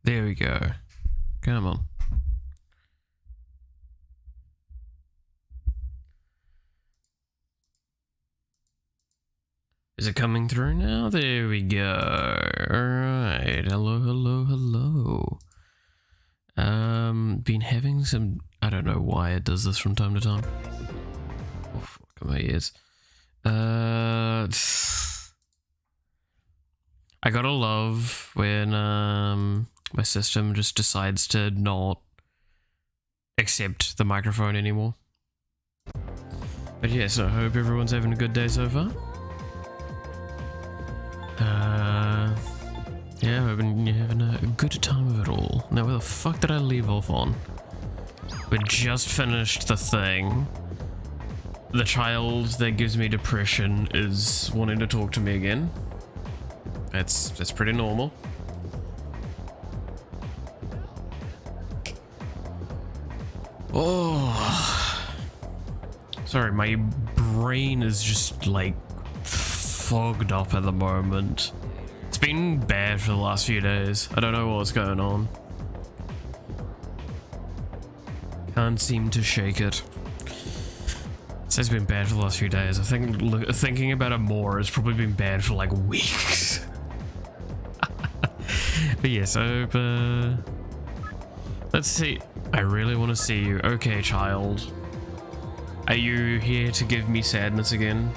There we go. Come on. Is it coming through now? There we go. Alright. Hello, hello, hello. Been having some... I don't know why it does this from time to time. Oh, fuck my ears. I gotta love when, my system just decides to not accept the microphone anymore. But yes, I hope everyone's having a good day so far. Yeah, hoping you're having a good time of it all. Now, where the fuck did I leave off on? We just finished the thing. The child that gives me depression is wanting to talk to me again. That's pretty normal. Oh, sorry, my brain is just like fogged up at the moment. It's been bad for the last few days. I don't know what's going on. Can't seem to shake it. It's been bad for the last few days. I think thinking about it more has probably been bad for like weeks. But yes, I hope, let's see. I really want to see you. Okay, child. Are you here to give me sadness again?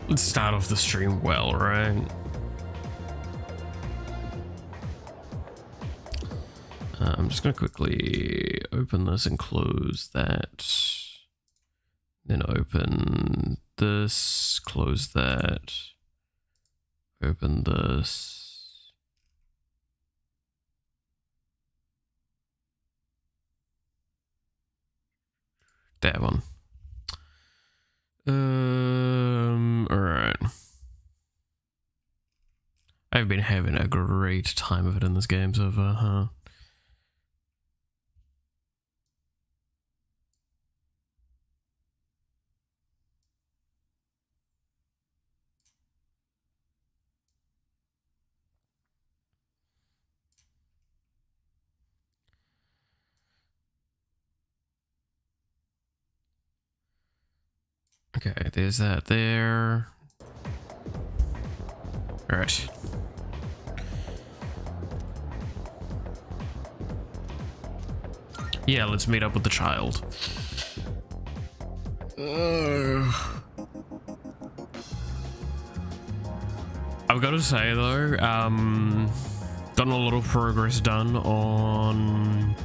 Let's start off the stream well, right? I'm just gonna quickly open this and close that. Then open this, close that. Open this. That one. Alright. I've been having a great time of it in this game so far, huh? Okay, there's that there. All right. Yeah, let's meet up with the child. I've got to say though, gotten a lot of progress done on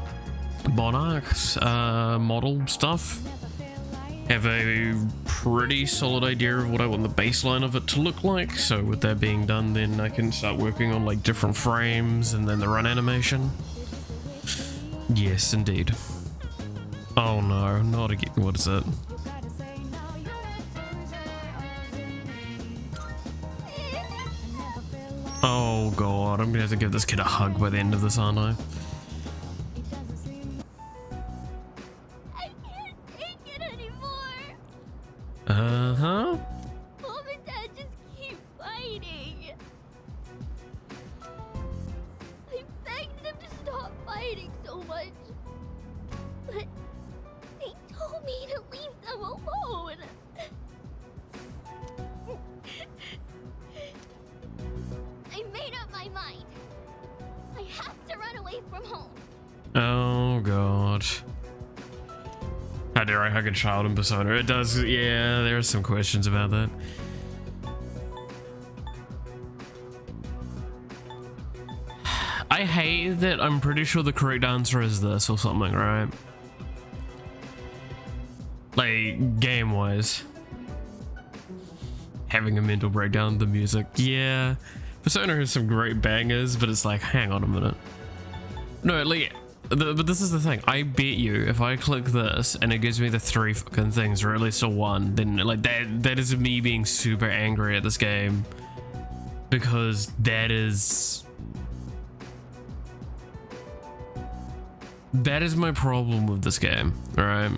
Monarch's model stuff. Have a pretty solid idea of what I want the baseline of it to look like, so with that being done, then I can start working on like different frames and then the run animation. Yes, indeed. Oh no, not again. What is it? Oh god, I'm gonna have to give this kid a hug by the end of this, aren't I? Uh-huh. Mom and Dad just keep fighting. I begged them to stop fighting so much, but they told me to leave them alone. I made up my mind. I have to run away from home. Oh god. How dare I hug a child in Persona? It does, yeah, there are some questions about that. I hate that I'm pretty sure the correct answer is this or something, right? Like, game-wise. Having a mental breakdown, the music. Yeah, Persona has some great bangers, but it's like, hang on a minute. No, like... But this is the thing, I bet you if I click this and it gives me the 3 fucking things, or at least a 1, then like that is me being super angry at this game, because that is my problem with this game, alright?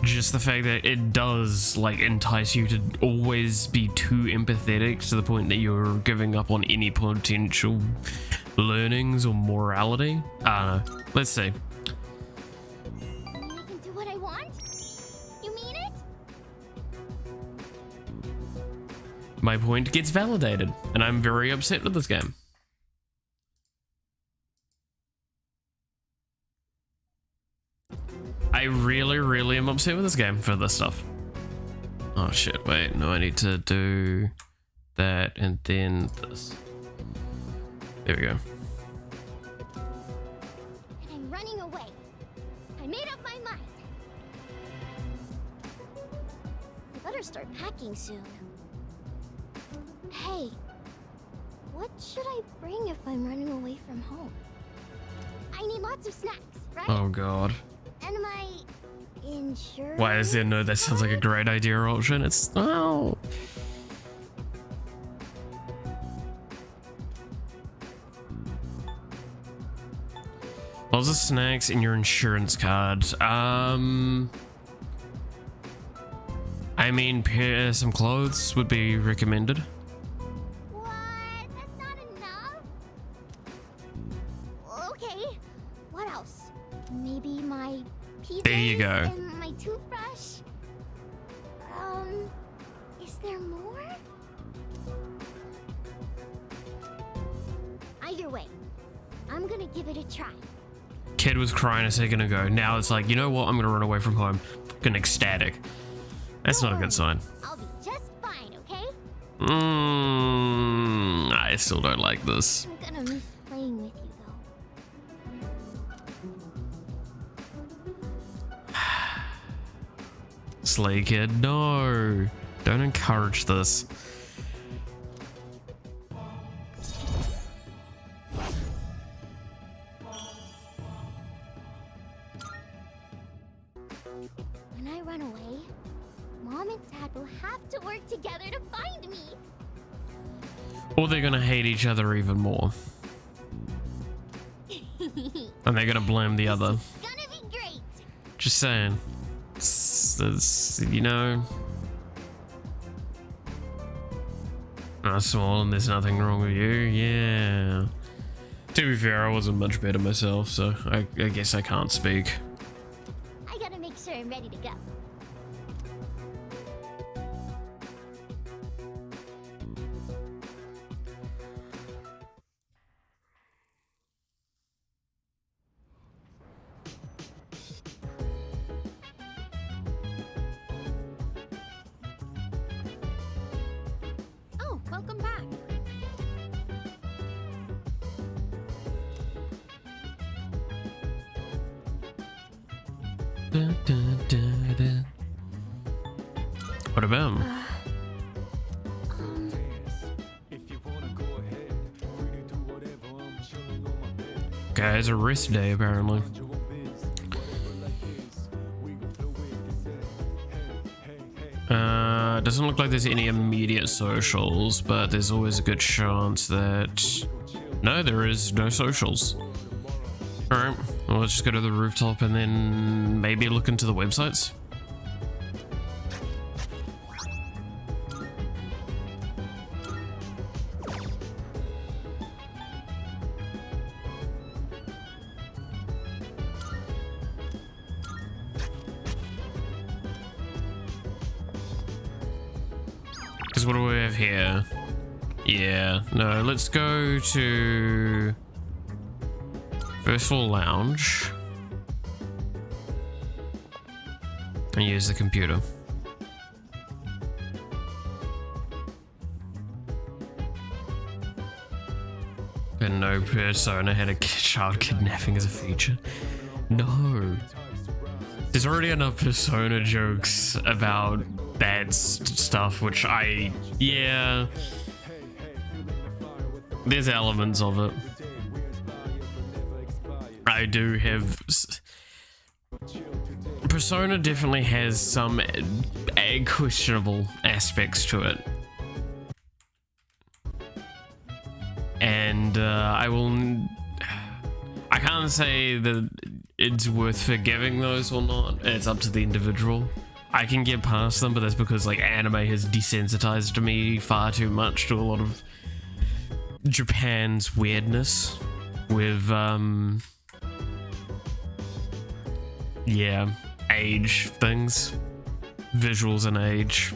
just the fact that it does like entice you to always be too empathetic to the point that you're giving up on any potential learnings or morality. I don't know. Let's see. You mean I can do what I want? You mean it? My point gets validated, and I'm very upset with this game. I really am upset with this game for this stuff. Oh shit, wait, no, I need to do that and then this. There we go. And I'm running away. I made up my mind. I better start packing soon. Hey, what should I bring if I'm running away from home? I need lots of snacks, right? Oh god. And my insurance. Why is there no, that sounds like a great idea option? It's, oh. Lots of snacks in your insurance card. I mean, some clothes would be recommended. What? That's not enough? Okay. What else? Maybe my PJs There you go. and my toothbrush? Is there more? Either way, I'm gonna give it a try. Kid was crying a second ago. Now it's like, you know what? I'm gonna run away from home. Fucking ecstatic. That's not a good sign. I'll be just fine, okay? I still don't like this. I'm gonna miss playing with you, though. Slay Kid, no. Don't encourage this. When I run away, Mom and Dad will have to work together to find me. Or they're gonna hate each other even more. And they're gonna blame the other. Gonna be great. Just saying. You know. I'm small and there's nothing wrong with you. Yeah. To be fair, I wasn't much better myself, so I guess I can't speak. I gotta make sure I'm ready to go. Oh, welcome back. Dun, dun, dun, dun. What about him? Okay, it's a rest day apparently. Doesn't look like there's any immediate socials, but there's always a good chance that... No, there is no socials. Alright, well, let's just go to the rooftop and then maybe look into the websites. Because what do we have here? Yeah, no, let's go to first floor lounge and use the computer. And no persona had a child kidnapping as a feature. No. There's already enough persona jokes about bad stuff, which yeah. There's elements of it. I do have... Persona definitely has some questionable aspects to it. And I can't say that it's worth forgiving those or not. It's up to the individual. I can get past them, but that's because like anime has desensitized me far too much to a lot of Japan's weirdness with yeah, age things, visuals and age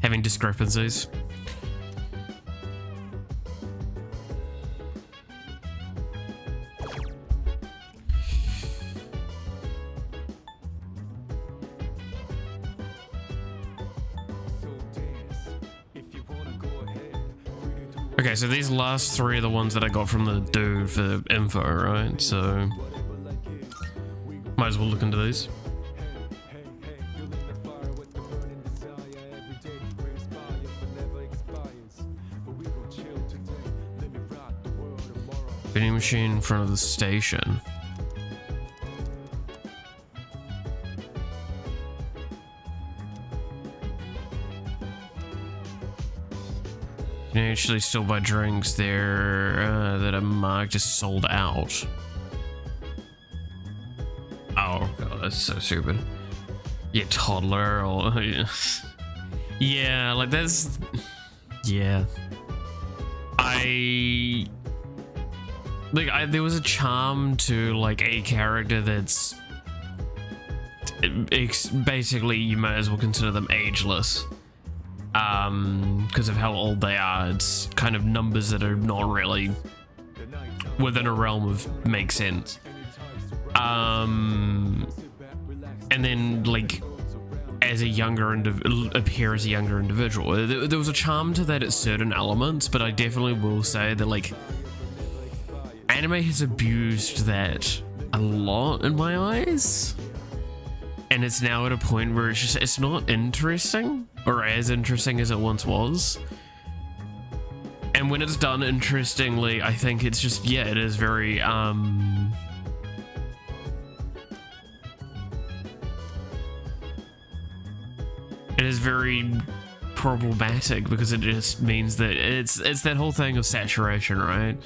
having discrepancies. Okay, so these last three are the ones that I got from the dude for info, right? So might as well look into these. Vending machine in front of the station. You can actually still buy drinks there that are marked as sold out. Oh god, that's so stupid. Yeah, toddler or yeah, like that's yeah. There was a charm to like a character that's basically you might as well consider them ageless. Because of how old they are, it's kind of numbers that are not really within a realm of make sense. And then like as a younger appear as a younger individual. There was a charm to that at certain elements, but I definitely will say that like anime has abused that a lot in my eyes, and it's now at a point where it's not interesting or as interesting as it once was. And when it's done interestingly, I think it's just, yeah, it is very it is very problematic, because it just means that it's that whole thing of saturation, right?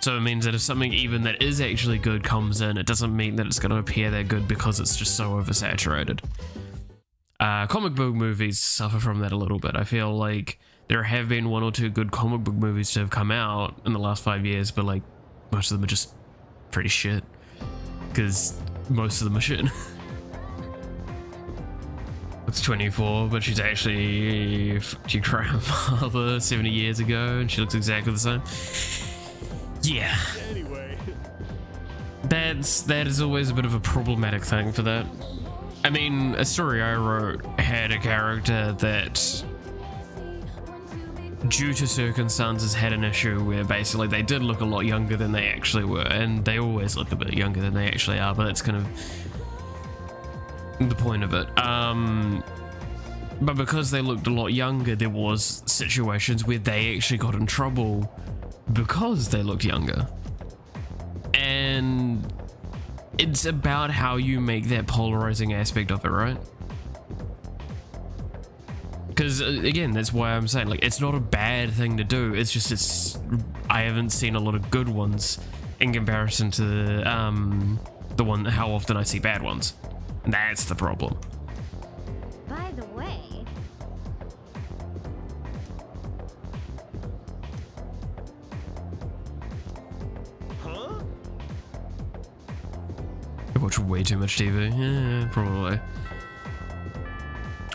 So it means that if something even that is actually good comes in, it doesn't mean that it's going to appear that good because it's just so oversaturated. Comic book movies suffer from that a little bit. I feel like there have been one or two good comic book movies to have come out in the last 5 years, but like most of them are just pretty shit, because most of them are shit. It's 24, but she's actually your grandmother 70 years ago, and she looks exactly the same. Yeah. Anyway, that is always a bit of a problematic thing for that. I mean, a story I wrote had a character that, due to circumstances, had an issue where basically they did look a lot younger than they actually were, and they always look a bit younger than they actually are, but that's kind of the point of it. But because they looked a lot younger, there was situations where they actually got in trouble because they looked younger. And it's about how you make that polarizing aspect of it, right? Because again, that's why I'm saying, like, it's not a bad thing to do. It's just I haven't seen a lot of good ones in comparison to the one how often I see bad ones. That's the problem. By the way, I watch way too much TV. Yeah, probably.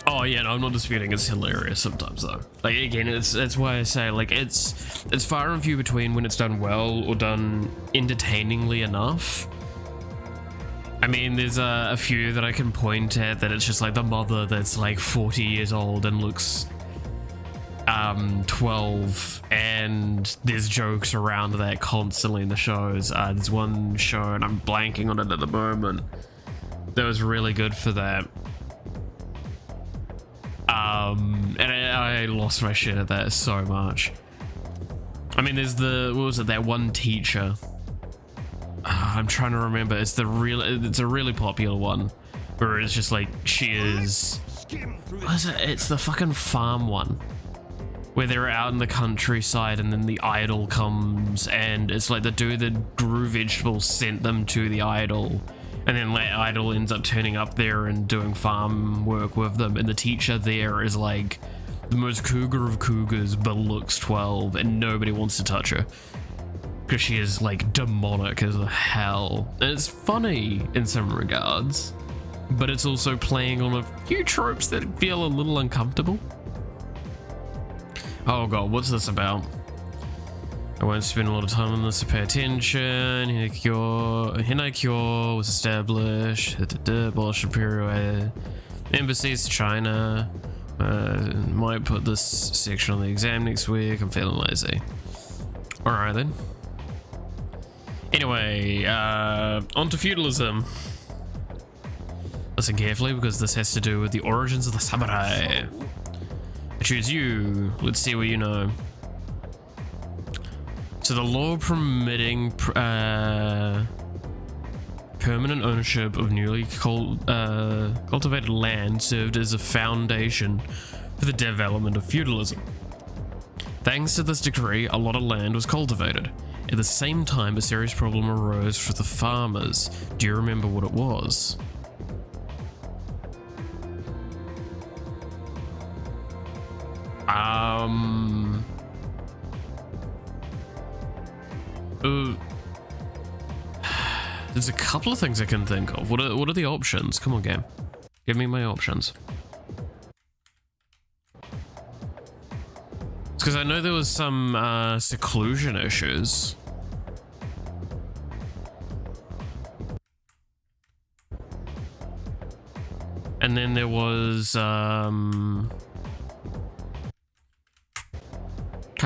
Oh yeah, no, I'm not disputing it's hilarious sometimes though. Like again, that's why I say like it's far and few between when it's done well or done entertainingly enough. I mean, there's a few that I can point at that it's just like the mother that's like 40 years old and looks 12, and there's jokes around that constantly in the shows. There's one show, and I'm blanking on it at the moment, that was really good for that. And I lost my shit at that so much. I mean, there's what was it, that one teacher? I'm trying to remember. It's a really popular one where it's just like she is. What is it? It's the fucking farm one. where they're out in the countryside and then the idol comes and it's like the dude that grew vegetables sent them to the idol, and then that idol ends up turning up there and doing farm work with them, and the teacher there is like the most cougar of cougars but looks 12 and nobody wants to touch her because she is like demonic as hell. And it's funny in some regards, but it's also playing on a few tropes that feel a little uncomfortable. Oh god, what's this about? I won't spend a lot of time on this, so pay attention. Hinai Kyo was established. Abolish Imperial embassies to China. Might put this section on the exam next week. I'm feeling lazy. Alright then. Anyway, on to feudalism. Listen carefully because this has to do with the origins of the samurai. I choose you. Let's see what you know. So the law permitting permanent ownership of newly cultivated land served as a foundation for the development of feudalism. Thanks to this decree, a lot of land was cultivated. At the same time, a serious problem arose for the farmers. Do you remember what it was? There's a couple of things I can think of. What are the options? Come on, game. Give me my options. It's because I know there was some seclusion issues. And then there was kind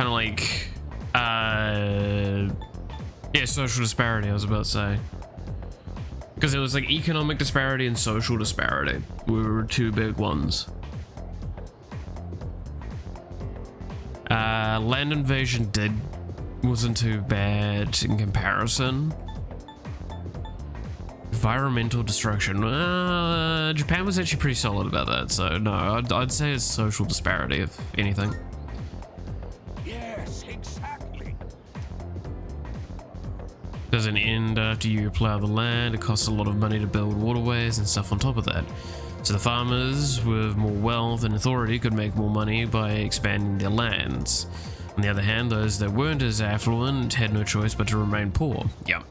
of like yeah, social disparity, I was about to say. Because it was like economic disparity and social disparity were two big ones. Land invasion wasn't too bad in comparison. Environmental destruction. Japan was actually pretty solid about that, so no, I'd say it's social disparity, if anything. Yes, exactly. Doesn't end after you plow the land. It costs a lot of money to build waterways and stuff on top of that. So the farmers with more wealth and authority could make more money by expanding their lands. On the other hand, those that weren't as affluent had no choice but to remain poor. Yeah.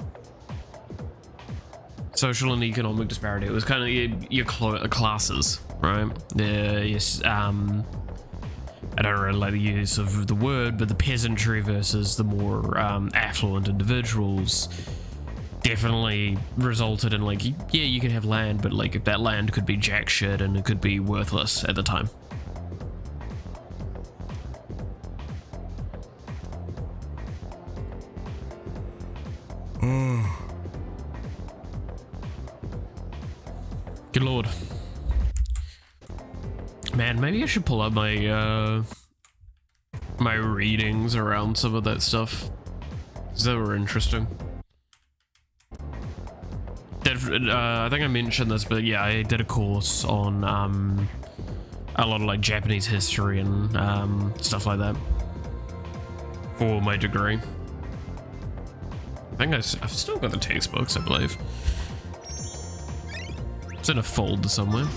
Social and economic disparity. It was kind of your classes, right? Yes. I don't really like the use of the word, but the peasantry versus the more affluent individuals definitely resulted in like, yeah, you can have land, but like that land could be jack shit and it could be worthless at the time. Good lord. Man, maybe I should pull up my my readings around some of that stuff, because they were interesting. I think I mentioned this, but yeah, I did a course on a lot of like Japanese history and stuff like that for my degree. I think I've still got the textbooks, I believe. It's in a folder somewhere.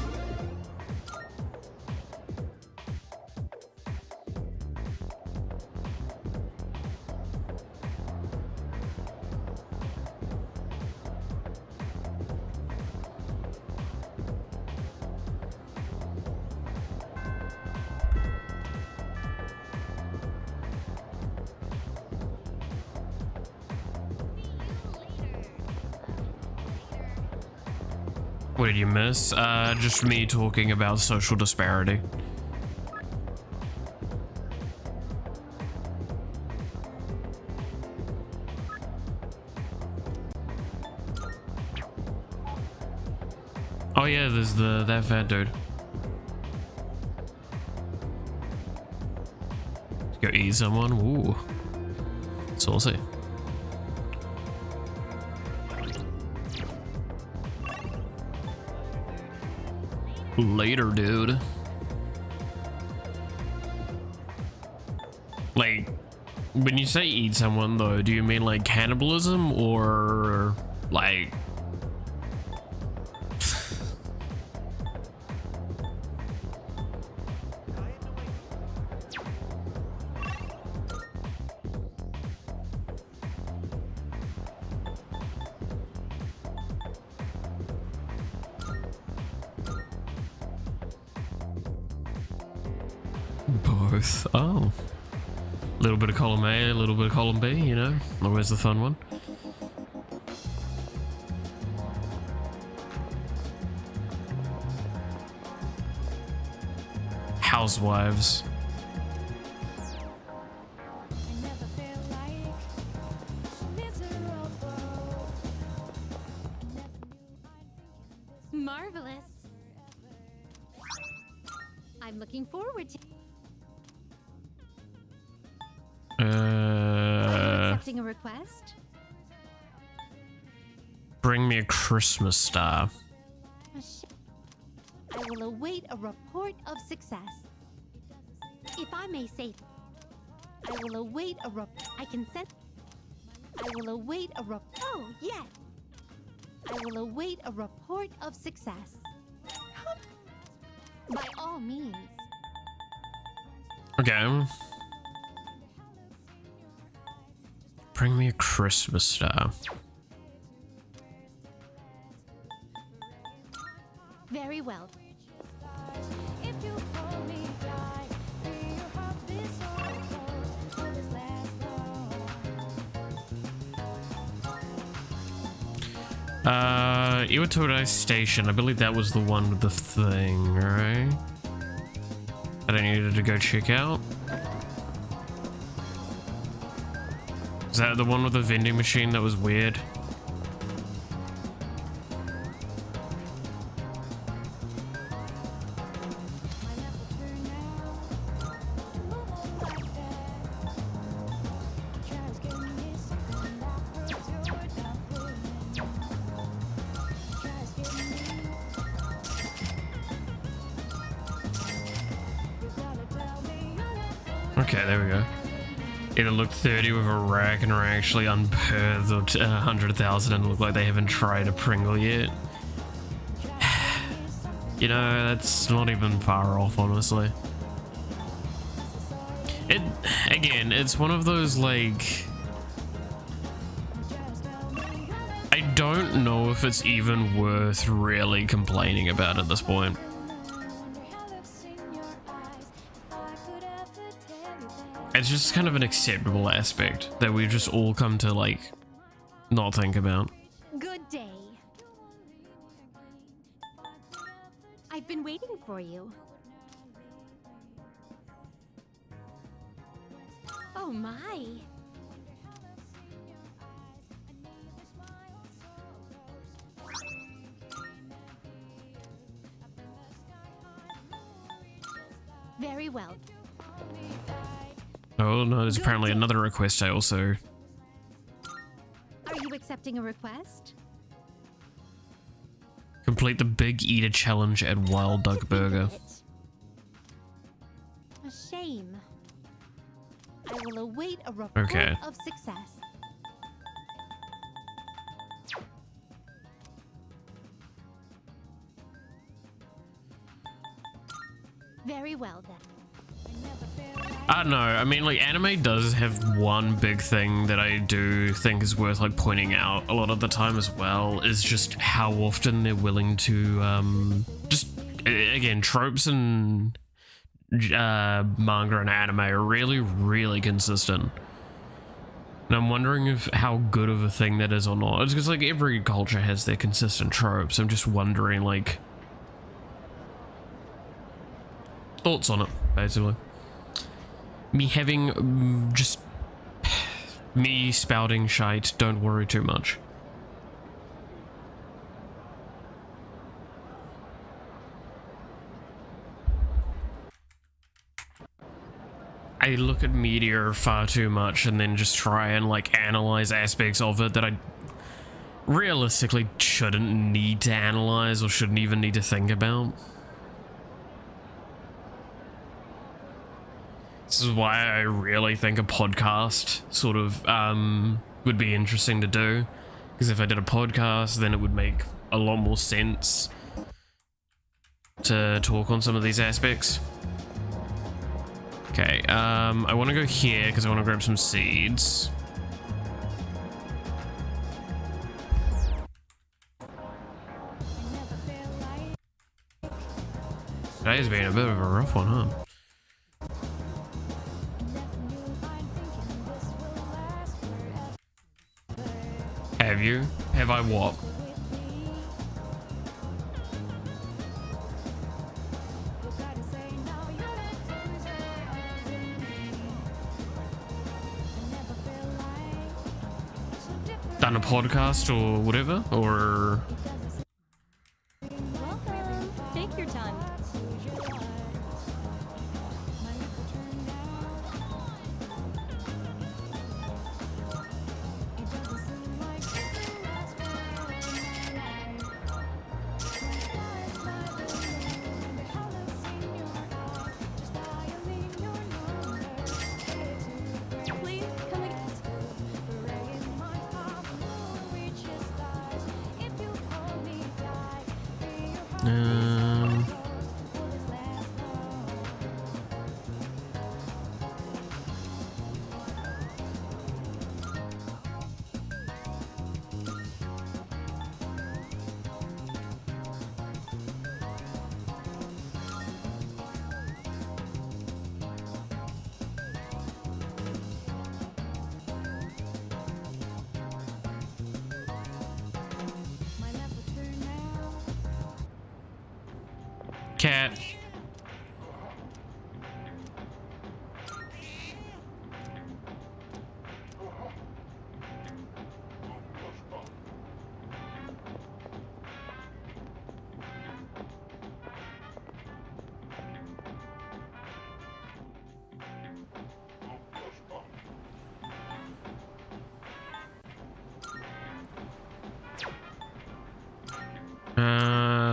What did you miss? Just me talking about social disparity. Oh yeah, there's that fat dude. Go eat someone. Ooh, saucy. Later, dude. Like, when you say eat someone though, do you mean like cannibalism or like... Both. Oh. A little bit of column A, a little bit of column B, you know? Always the fun one. Housewives. Marvelous. I'm looking forward to. Are you accepting a request? Bring me a Christmas star. I will await a report of success. If I may say, I will await a I can send. I will await a Oh, yes. I will await a report of success. By all means. Okay. Bring me a Christmas star. Very well. Iwatodai Station. I believe that was the one with the thing, right? That I needed to go check out. Is that the one with the vending machine that was weird? Okay, there we go. Either look 30 with a rack and are actually unperthed, or 100,000 and look like they haven't tried a Pringle yet. You know, that's not even far off, honestly. Again, it's one of those, like... I don't know if it's even worth really complaining about at this point. It's just kind of an acceptable aspect that we've just all come to, like, not think about. Good day. I've been waiting for you. Oh my. Very well. Oh no, there's apparently another request I also... Are you accepting a request? Complete the Big Eater Challenge at Wild Duck Burger. A shame. I will await a report of success. Very well then. I don't know, I mean, like, anime does have one big thing that I do think is worth, like, pointing out a lot of the time as well, is just how often they're willing to, just, again, tropes and manga and anime are really, really consistent. And I'm wondering if how good of a thing that is or not. It's because, like, every culture has their consistent tropes. I'm just wondering, like, thoughts on it, basically. Me having just me spouting shite, don't worry too much. I look at media far too much and then just try and like analyze aspects of it that I realistically shouldn't need to analyze or shouldn't even need to think about. This is why I really think a podcast sort of would be interesting to do, because if I did a podcast, then it would make a lot more sense to talk on some of these aspects. Okay, I want to go here because I want to grab some seeds. Today's been a bit of a rough one, huh? Have you? Have I what? Done a podcast or whatever? Or... Welcome. Take your time. Please come again. Um... Cat.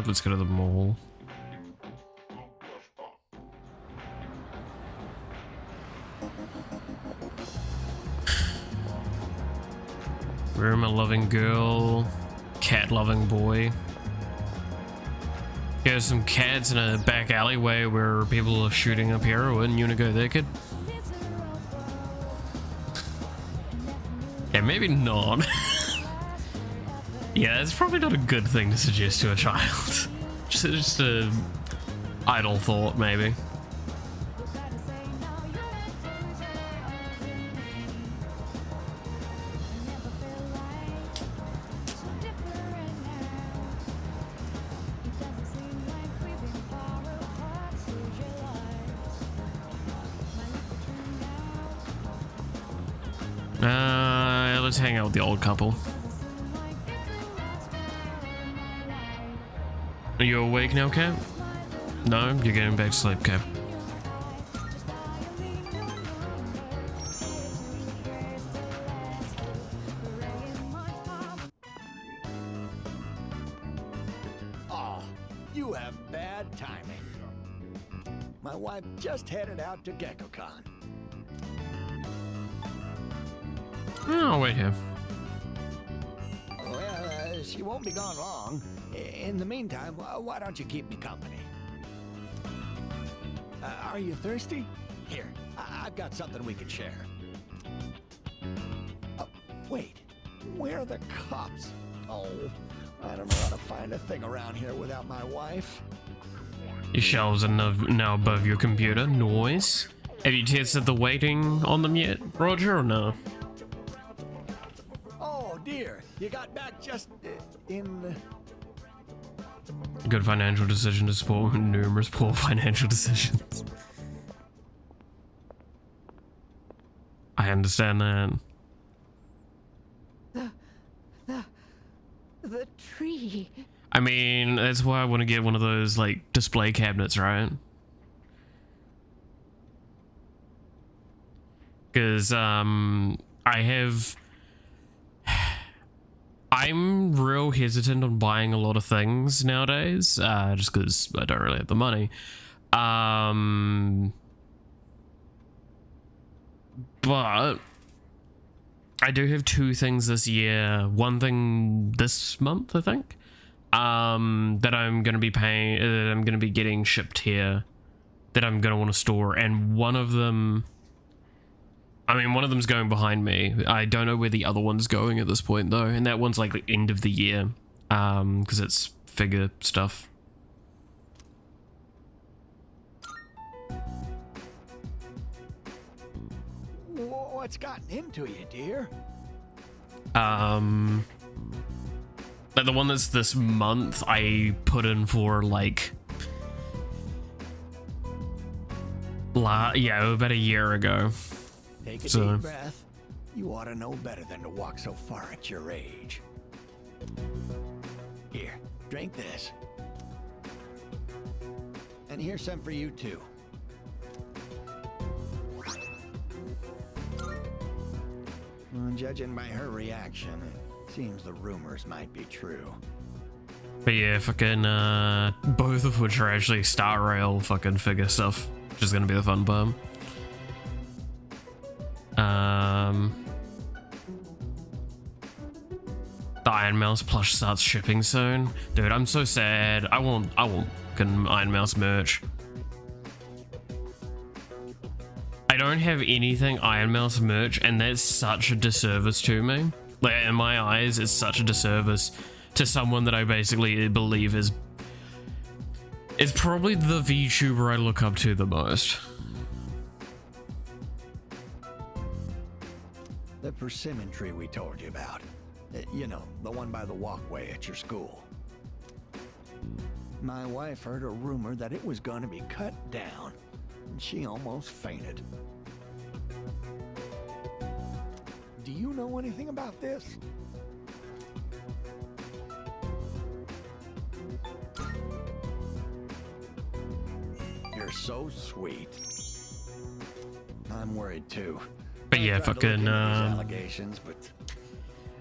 Let's go to the mall. Rumor-loving girl, cat-loving boy. There's some cats in a back alleyway where people are shooting up heroin. You wanna go there, kid? Yeah, maybe not. Yeah, it's probably not a good thing to suggest to a child. just a idle thought, maybe. Let's hang out with the old couple. Are you awake now, Cap? No, you're getting back to sleep, Cap. Oh, you have bad timing. My wife just headed out to GeckoCon. Oh, I'll wait here. Well, she won't be gone long. In the meantime, why don't you keep me company? Are you thirsty? Here, I've got something we can share. Wait, where are the cops? Oh, I don't know how to find a thing around here without my wife. Your shelves are now above your computer. Noise. Have you tested the weighting on them yet, Roger, or no? Oh dear, you got back just in... Good financial decision to support numerous poor financial decisions. I understand that. The tree. I mean, that's why I want to get one of those, like, display cabinets, right? Because, I'm real hesitant on buying a lot of things nowadays, just because I don't really have the money. But I do have 2 things this year. One thing this month, I think, that I'm gonna be paying, that I'm gonna be getting shipped here, that I'm gonna want to store, and one of them, I mean, one of them's going behind me. I don't know where the other one's going at this point though, and that one's like the end of the year, because it's figure stuff. What's gotten into you, dear? Like the one that's this month, I put in for like, yeah, about a year ago. Take a deep breath. You ought to know better than to walk so far at your age. Here, drink this. And here's some for you too. Well, judging by her reaction, it seems the rumors might be true. But yeah, fucking, both of which are actually Star Rail fucking figure stuff, which is gonna be the fun part. The Iron Mouse plush starts shipping soon. Dude, I'm so sad. I want fucking Iron Mouse merch. I don't have anything Iron Mouse merch, and that's such a disservice to me. Like, in my eyes, it's such a disservice to someone that I basically believe is probably the VTuber I look up to the most. The persimmon tree we told you about. You know, the one by the walkway at your school. My wife heard a rumor that it was going to be cut down, and she almost fainted. Do you know anything about this? You're so sweet. I'm worried too. But yeah, fucking allegations, but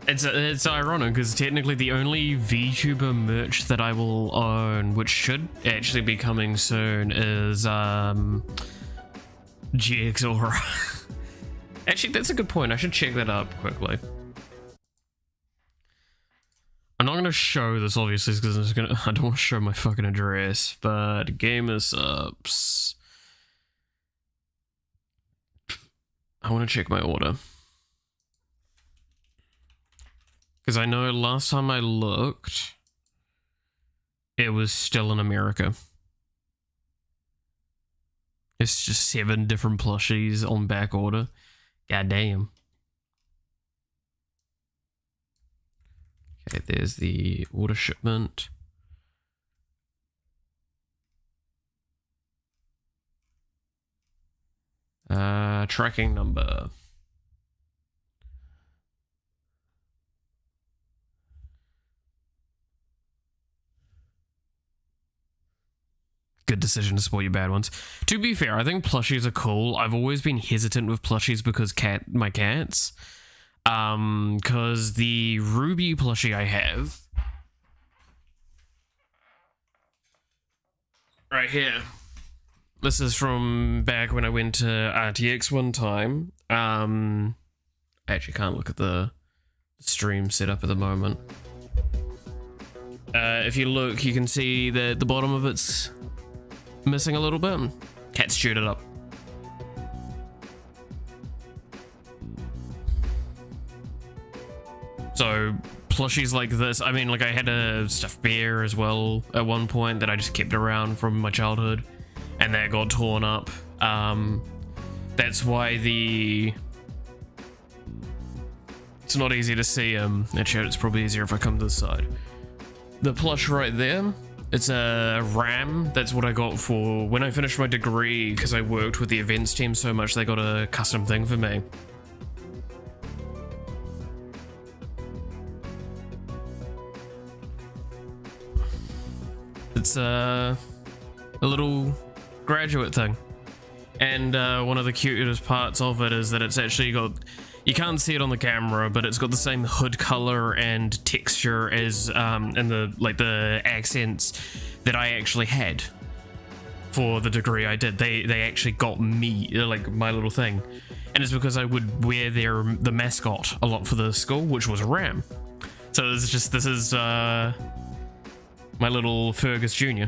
it's ironic because technically the only VTuber merch that I will own, which should actually be coming soon, is GX Aura. Actually, that's a good point. I should check that up quickly. I'm not gonna show this obviously because I don't want to show my fucking address, but Gamer Subs. I want to check my order. Because I know last time I looked, it was still in America. It's just 7 different plushies on back order. God damn. Okay, there's the order shipment. Tracking number. Good decision to support your bad ones. To be fair, I think plushies are cool. I've always been hesitant with plushies because my cats. Because the Ruby plushie I have right here. This is from back when I went to RTX one time. I actually can't look at the stream setup at the moment. If you look, you can see that the bottom of it's missing a little bit. Cat chewed it up. So plushies like this, I mean, like I had a stuffed bear as well at one point that I just kept around from my childhood, and that got torn up. That's why it's not easy to see. Actually, it's probably easier if I come to this side. The plush right there, it's a RAM. That's what I got for when I finished my degree, because I worked with the events team so much, they got a custom thing for me. It's a little graduate thing. And one of the cutest parts of it is that it's actually got, you can't see it on the camera, but it's got the same hood color and texture as and the accents that I actually had for the degree I did. They actually got me, like, my little thing. And it's because I would wear the mascot a lot for the school, which was a ram. So it's just, this is my little Fergus Jr.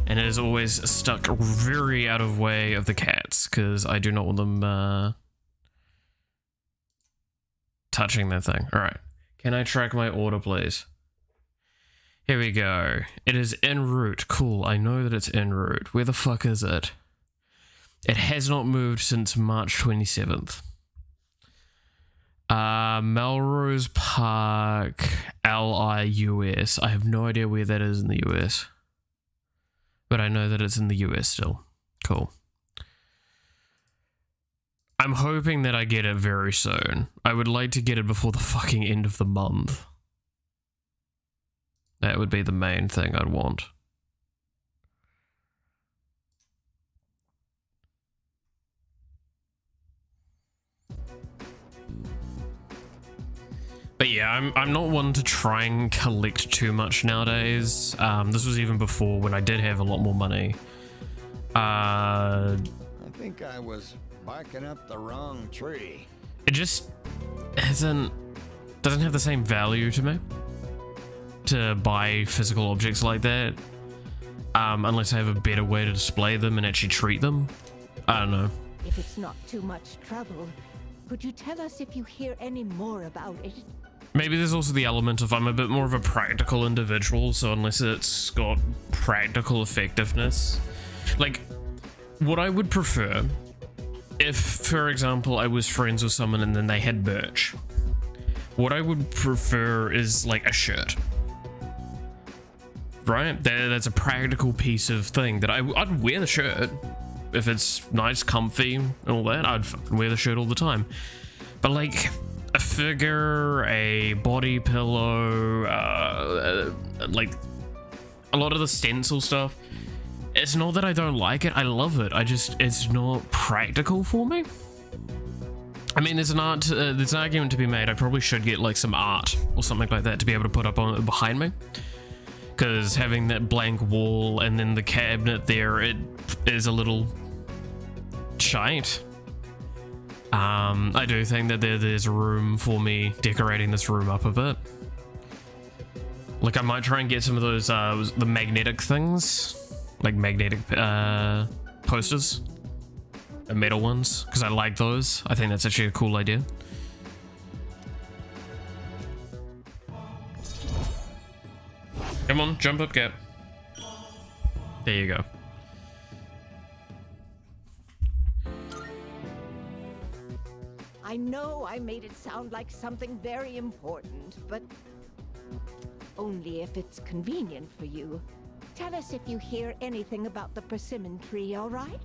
And it is always stuck very out of way of the cats, because I do not want them touching that thing. Alright. Can I track my order, please? Here we go. It is en route. Cool, I know that it's en route. Where the fuck is it? It has not moved since March 27th. Melrose Park, LI, US. I have no idea where that is in the US. But I know that it's in the US still. Cool. I'm hoping that I get it very soon. I would like to get it before the fucking end of the month. That would be the main thing I'd want. But yeah, I'm not one to try and collect too much nowadays. This was even before when I did have a lot more money. I think I was barking up the wrong tree. It just doesn't have the same value to me to buy physical objects like that, unless I have a better way to display them and actually treat them. I don't know. If it's not too much trouble, could you tell us if you hear any more about it? Maybe there's also the element of I'm a bit more of a practical individual, so unless it's got practical effectiveness, like what I would prefer if, for example, I was friends with someone and then they had merch, what I would prefer is like a shirt, right? That's a practical piece of thing that I'd wear the shirt if it's nice, comfy and all that. I'd fucking wear the shirt all the time. But like a figure, a body pillow, like a lot of the stencil stuff, it's not that I don't like it, I love it, it's not practical for me. I mean, there's an argument to be made. I probably should get like some art or something like that to be able to put up on behind me, because having that blank wall and then the cabinet there, it is a little shite. I do think that there's room for me decorating this room up a bit. Like I might try and get some of those the magnetic things, like magnetic posters, the metal ones, because I like those. I think that's actually a cool idea. Come on, jump up, Cap. There you go. I know I made it sound like something very important, but only if it's convenient for you. Tell us if you hear anything about the persimmon tree, all right?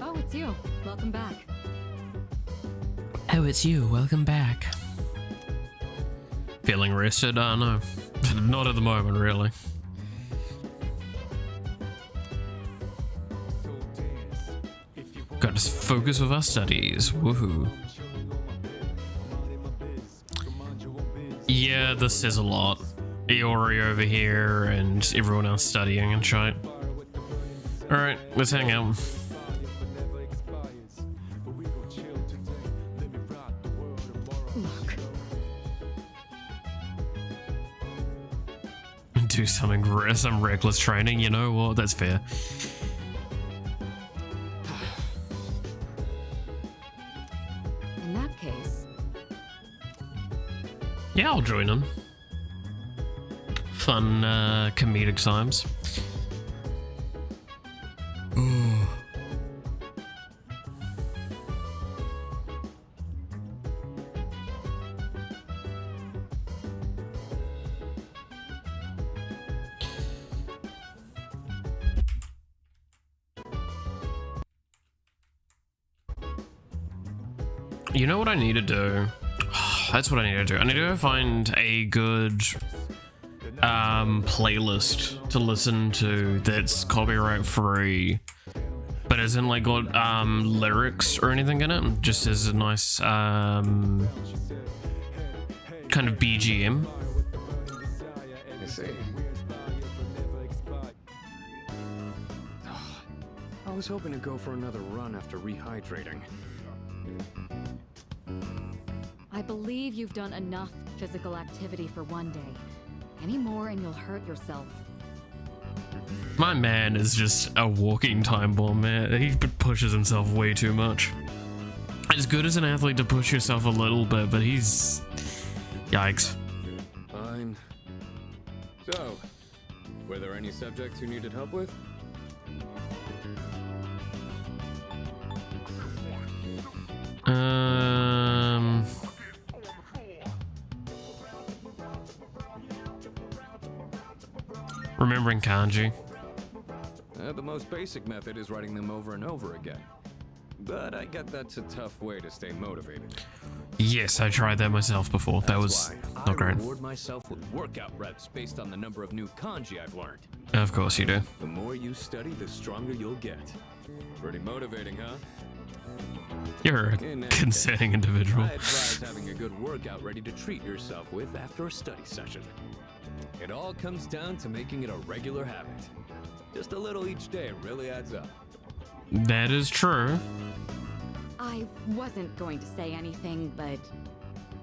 Oh, it's you. Welcome back. Oh, it's you. Welcome back. Feeling rested? I don't know. Not at the moment, really. Got to focus with our studies. Woohoo. Yeah, this says a lot. Iori over here and everyone else studying and shit. Alright, let's hang out. Do some reckless training, you know what? That's fair. In that case, Yeah, I'll join in. Fun, comedic times. You know what I need to do? That's what I need to do. I need to go find a good playlist to listen to that's copyright free, but isn't like got lyrics or anything in it, just as a nice kind of BGM. I see. I was hoping to go for another run after rehydrating. I believe you've done enough physical activity for one day. Any more and you'll hurt yourself. My man is just a walking time bomb, man. He pushes himself way too much. It's good as an athlete to push yourself a little bit, but he's... Yikes. Fine. So, were there any subjects you needed help with? Remembering kanji. The most basic method is writing them over and over again. But I get that's a tough way to stay motivated. Yes, I tried that myself before. That was not great. I reward myself with workout reps based on the number of new kanji I've learned. Of course you do. The more you study, the stronger you'll get. Pretty motivating, huh? You're a concerning individual. I advise having a good workout ready to treat yourself with after a study session. It all comes down to making it a regular habit. Just a little each day really adds up. That is true. I wasn't going to say anything, but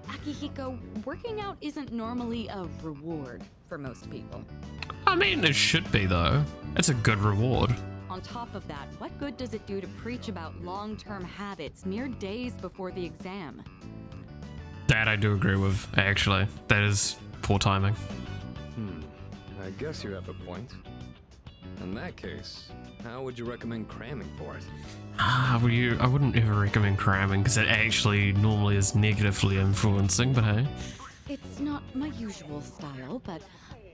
Akihiko, working out isn't normally a reward for most people. I mean, it should be though. It's a good reward. On top of that, what good does it do to preach about long-term habits mere days before the exam? That I do agree with, actually. That is poor timing. I guess you have a point. In that case, how would you recommend cramming for it? I wouldn't ever recommend cramming because it actually normally is negatively influencing, but hey. It's not my usual style, but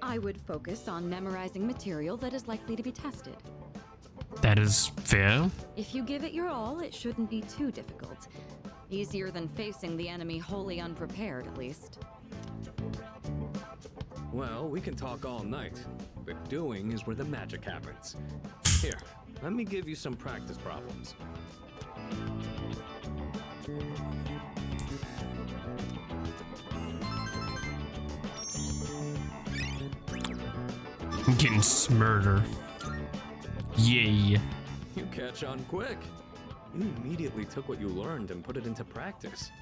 I would focus on memorizing material that is likely to be tested. That is fair. If you give it your all, it shouldn't be too difficult. Easier than facing the enemy wholly unprepared, at least. Well, we can talk all night, but doing is where the magic happens. Here, let me give you some practice problems. I'm getting smurder. Yay. You catch on quick. You immediately took what you learned and put it into practice.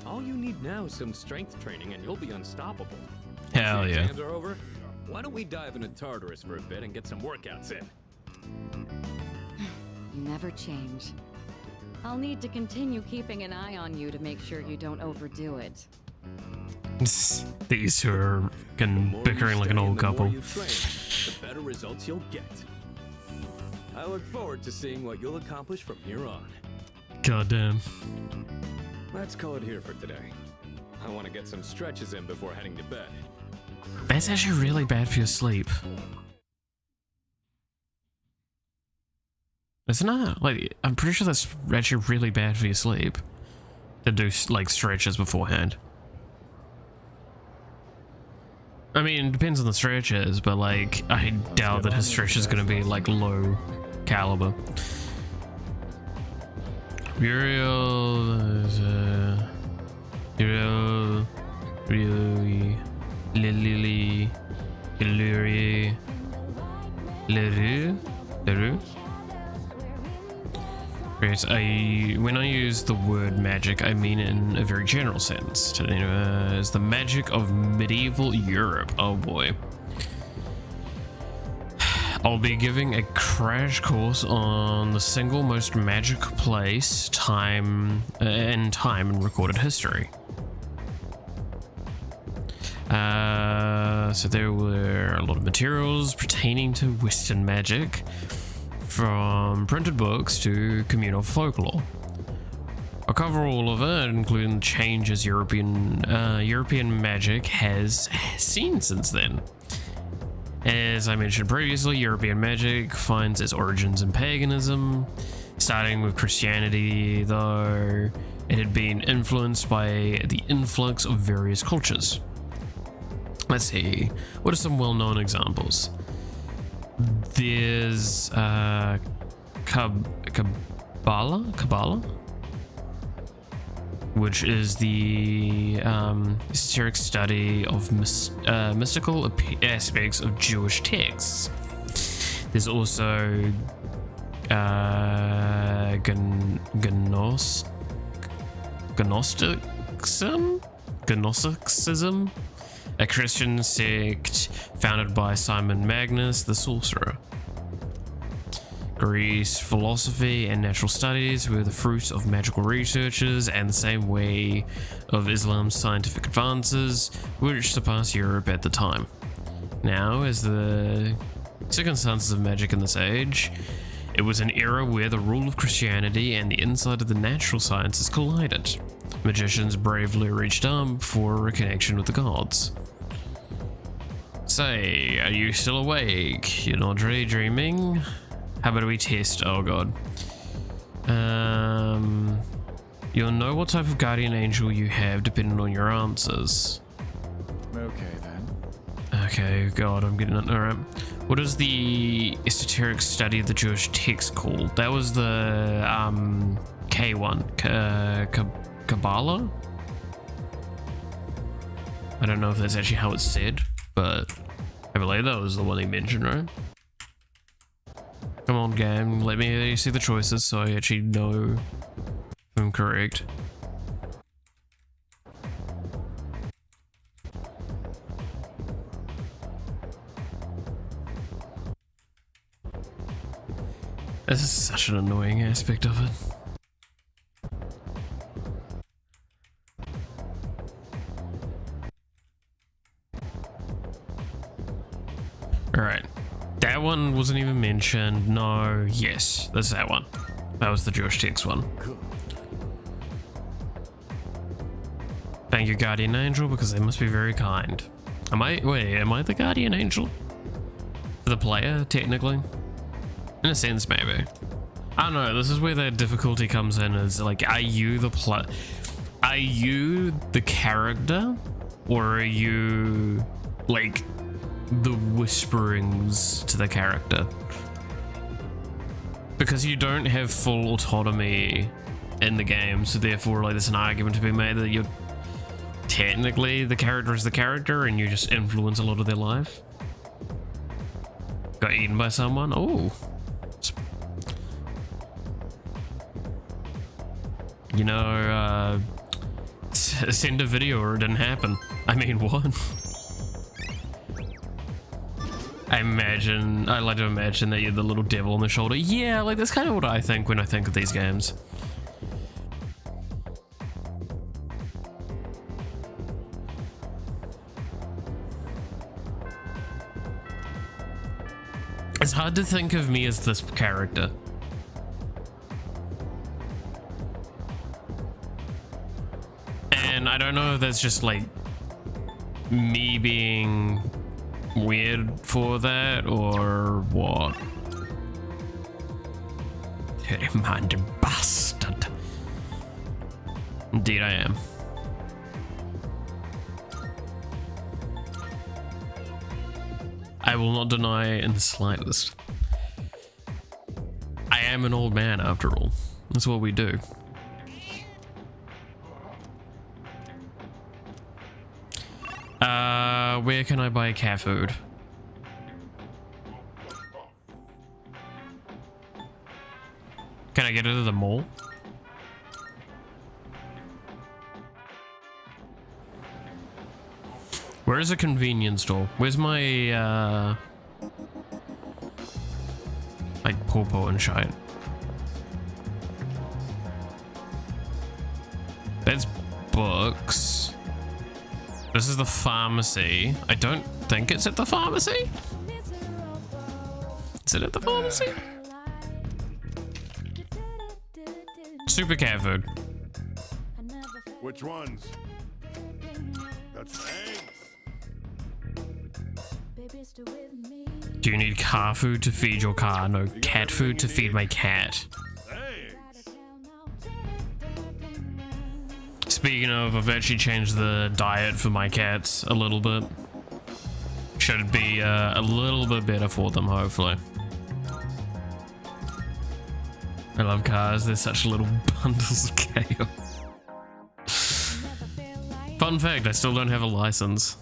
All you need now is some strength training and you'll be unstoppable. Hell yeah. Exams are over. Why don't we dive into Tartarus for a bit and get some workouts in? You never change. I'll need to continue keeping an eye on you to make sure you don't overdo it. These two are bickering like an old couple. The more you train, the better results you'll get. I look forward to seeing what you'll accomplish from here on. Goddamn. Let's call it here for today. I want to get some stretches in before heading to bed. That's actually really bad for your sleep. Isn't it? Like, I'm pretty sure that's actually really bad for your sleep. To do, like, stretches beforehand. I mean, it depends on the stretches, but, like, I doubt that his stretch is going to be, like, low caliber. Uriel... Uriel... Really... Lily... Illyria... LaRue? When I use the word magic, I mean it in a very general sense. It's the magic of medieval Europe. Oh boy. I'll be giving a crash course on the single most magic place in recorded history. So there were a lot of materials pertaining to Western magic, from printed books to communal folklore. I'll cover all of it, including the changes European magic has seen since then. As I mentioned previously, European magic finds its origins in paganism, starting with Christianity, though It had been influenced by the influx of various cultures. Let's see, what are some well-known examples? There's Kabbalah, which is the esoteric study of mystical aspects of Jewish texts. There's also Gnosticism, a Christian sect founded by Simon Magnus the Sorcerer. Greece philosophy and natural studies were the fruit of magical researchers, and the same way of Islam's scientific advances, which surpassed Europe at the time. Now, as the circumstances of magic in this age, it was an era where the rule of Christianity and the insight of the natural sciences collided. Magicians bravely reached out for a connection with the gods. Say, are you still awake? You're not daydreaming? How about we test? Oh god. You'll know what type of guardian angel you have depending on your answers. Okay then. Okay, god, I'm getting it. Alright. What is the esoteric study of the Jewish text called? That was the K1. Kabbalah? I don't know if that's actually how it's said, but I believe that was the one he mentioned, right? Come on, game, let me see the choices so I actually know if I'm correct. This is such an annoying aspect of it. Alright. That one wasn't even mentioned. No, yes, that's that one. That was the Jewish text one. Thank you, Guardian Angel, because they must be very kind. Am I the Guardian Angel? For the player, technically? In a sense, maybe. I don't know, this is where the difficulty comes in, is like, are you the character? Or are you, like, the whisperings to the character? Because you don't have full autonomy in the game, so therefore, like, there's an argument to be made that you're technically the character is the character and you just influence a lot of their life. Got eaten by someone? Oh. You know, send a video or it didn't happen. I mean, what? I like to imagine that you're the little devil on the shoulder. Yeah, like that's kind of what I think when I think of these games. It's hard to think of me as this character. And I don't know if that's just like me being weird for that or what. Dirty-minded bastard. Indeed I am. I will not deny in the slightest. I am an old man after all. That's what we do. Where can I buy cat food? Can I get it at the mall? Where is a convenience store? Where's my like pawpaw and shite? That's books. This is the pharmacy. I don't think it's at the pharmacy. Is it at the pharmacy? Super cat food. Which ones? That's eggs. Do you need car food to feed your car? No, cat food to feed my cat. Eggs. Speaking of, I've actually changed the diet for my cats a little bit. Should be a little bit better for them, hopefully. I love cars, they're such little bundles of chaos. Fun fact, I still don't have a license.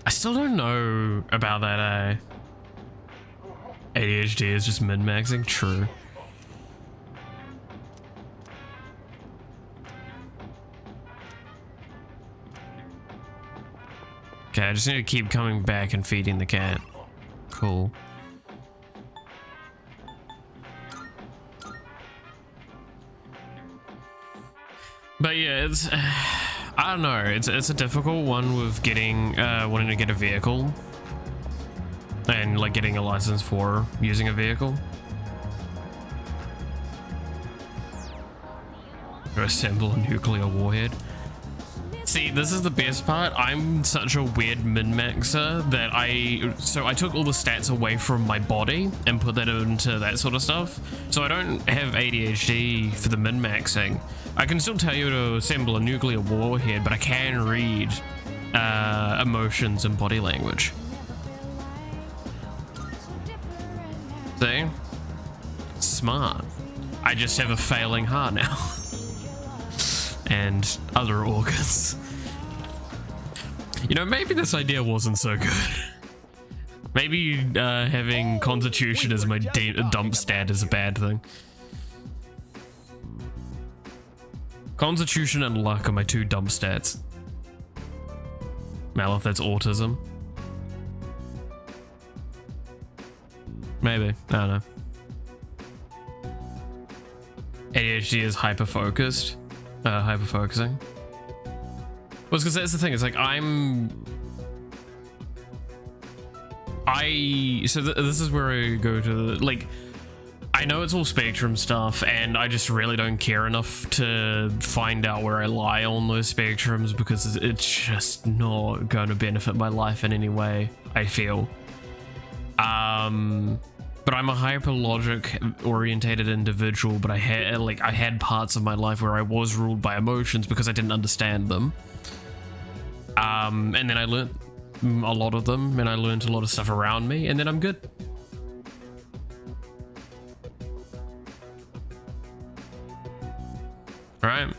I still don't know about that, ADHD is just min-maxing? True. Okay, I just need to keep coming back and feeding the cat. Cool. But yeah, it's I don't know, it's a difficult one with getting wanting to get a vehicle and like getting a license for using a vehicle. Or assemble a nuclear warhead. See, this is the best part. I'm such a weird min-maxer that I took all the stats away from my body and put that into that sort of stuff. So I don't have ADHD for the min-maxing. I can still tell you to assemble a nuclear warhead, but I can read emotions and body language. See? Smart. I just have a failing heart now. And other organs. You know, maybe this idea wasn't so good. Maybe having constitution as my dump stat is a bad thing. Constitution and luck are my two dump stats. Malif, that's autism. Maybe, I don't know. ADHD is hyper-focused. Hyper-focusing. Well, because that's the thing, it's like this is where I go to the, like, I know it's all spectrum stuff, and I just really don't care enough to find out where I lie on those spectrums because it's just not going to benefit my life in any way, I feel. But I'm a hyper-logic orientated individual, but I had parts of my life where I was ruled by emotions because I didn't understand them. And then I learned a lot of them, and I learned a lot of stuff around me, and then I'm good. Right?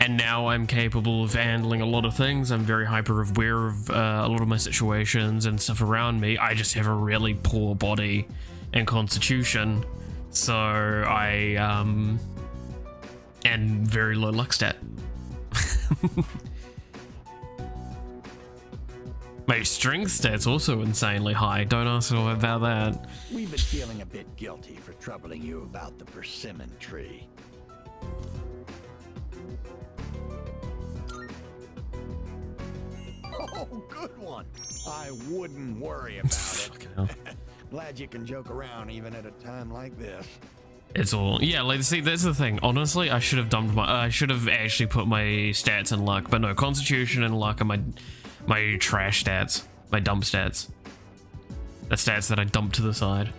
And now I'm capable of handling a lot of things. I'm very hyper aware of a lot of my situations and stuff around me. I just have a really poor body and constitution, so I and very low luck stat. My strength stat's also insanely high. Don't ask me about that. We've been feeling a bit guilty for troubling you about the persimmon tree. Oh, good one. I wouldn't worry about it. Glad you can joke around even at a time like this. It's all, yeah, like, see, that's the thing. Honestly, I should have dumped I should have actually put my stats in luck, but no, constitution and luck are my trash stats, my dump stats. The stats that I dump to the side.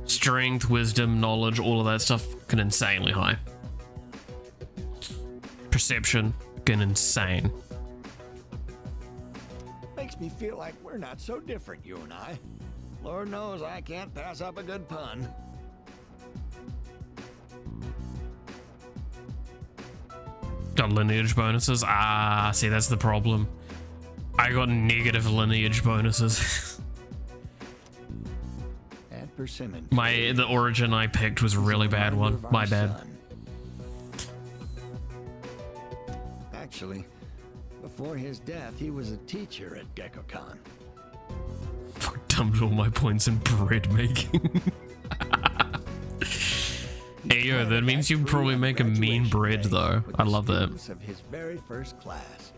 Strength, wisdom, knowledge, all of that stuff, fucking insanely high. Perception, fucking insane. Makes me feel like we're not so different, you and I. Lord knows I can't pass up a good pun. Got lineage bonuses? Ah, see, that's the problem. I got negative lineage bonuses. And persimmon. The origin I picked was a really bad one. My bad. Actually, before his death, he was a teacher at GeckoCon. Fuck, dumped all my points in bread making. Hey yo, that means you probably make a mean bread though. I love that. Of his very first class.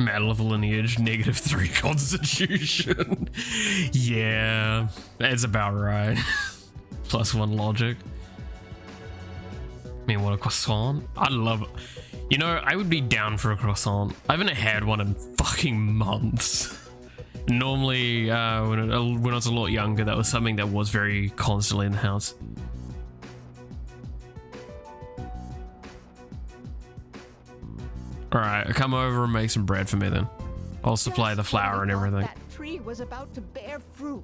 Medal of Lineage, -3 constitution. Yeah, that's about right. +1 logic. I mean, what, a croissant? I love it. You know, I would be down for a croissant. I haven't had one in fucking months. Normally, when I was a lot younger, that was something that was very constantly in the house. Alright, come over and make some bread for me then. I'll supply the flour and everything. That tree was about to bear fruit.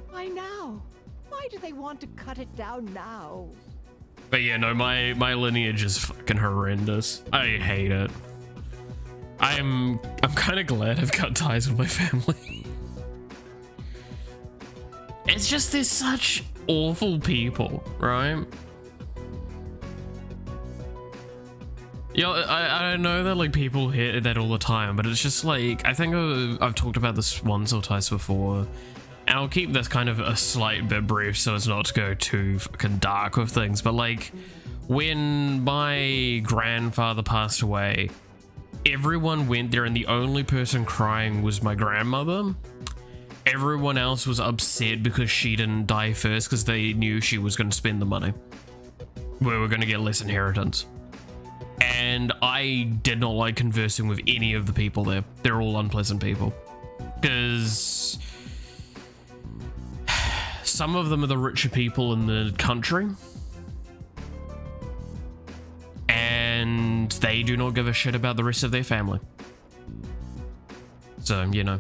Why now? Why do they want to cut it down now? But yeah, no, my lineage is fucking horrendous. I hate it. I'm kind of glad I've cut ties with my family. It's just they're such awful people, right? Yeah, I know that like people hear that all the time, but it's just like, I think I've talked about this once or twice before, and I'll keep this kind of a slight bit brief so as not to go too fucking dark with things, but like when my grandfather passed away, everyone went there and the only person crying was my grandmother. Everyone else was upset because she didn't die first because they knew she was going to spend the money. We were going to get less inheritance. And I did not like conversing with any of the people there. They're all unpleasant people. Because some of them are the richer people in the country. And they do not give a shit about the rest of their family. So, you know.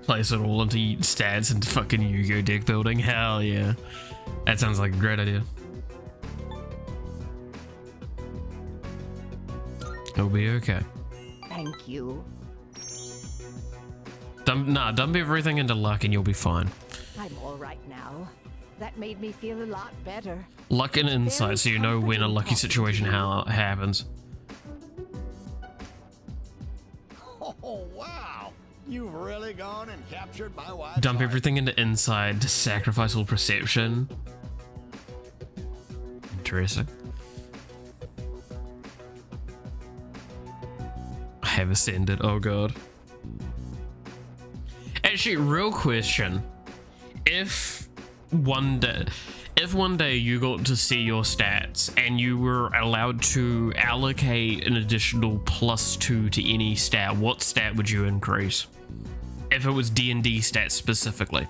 Place it all into stats and fucking Yu-Gi-Oh deck building. Hell yeah. That sounds like a great idea. It'll be okay. Thank you. Dump everything into luck and you'll be fine. I'm all right now. That made me feel a lot better. Luck and insight so you know when a lucky situation happens. Oh, wow. You've really gone and captured my wife's Dump heart. everything into insight to sacrifice all perception. Interesting. I have ascended. Oh god. Actually, real question. If one day you got to see your stats and you were allowed to allocate an additional +2 to any stat, what stat would you increase? If it was D&D stats specifically.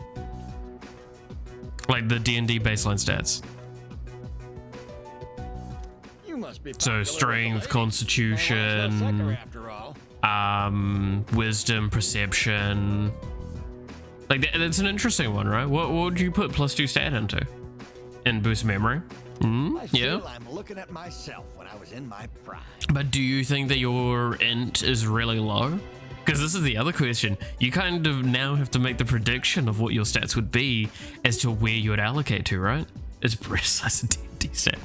Like the D&D baseline stats. You must be So popular with the strength, ladies. constitution, No one's no sucker after all. wisdom, perception. Like that's an interesting one, right? What would you put +2 stat into? And boost memory? I Yeah. feel I'm looking at myself when I was in my prime. But do you think that your int is really low? Because this is the other question. You kind of now have to make the prediction of what your stats would be as to where you would allocate to, right? Is breast size a D&D stat?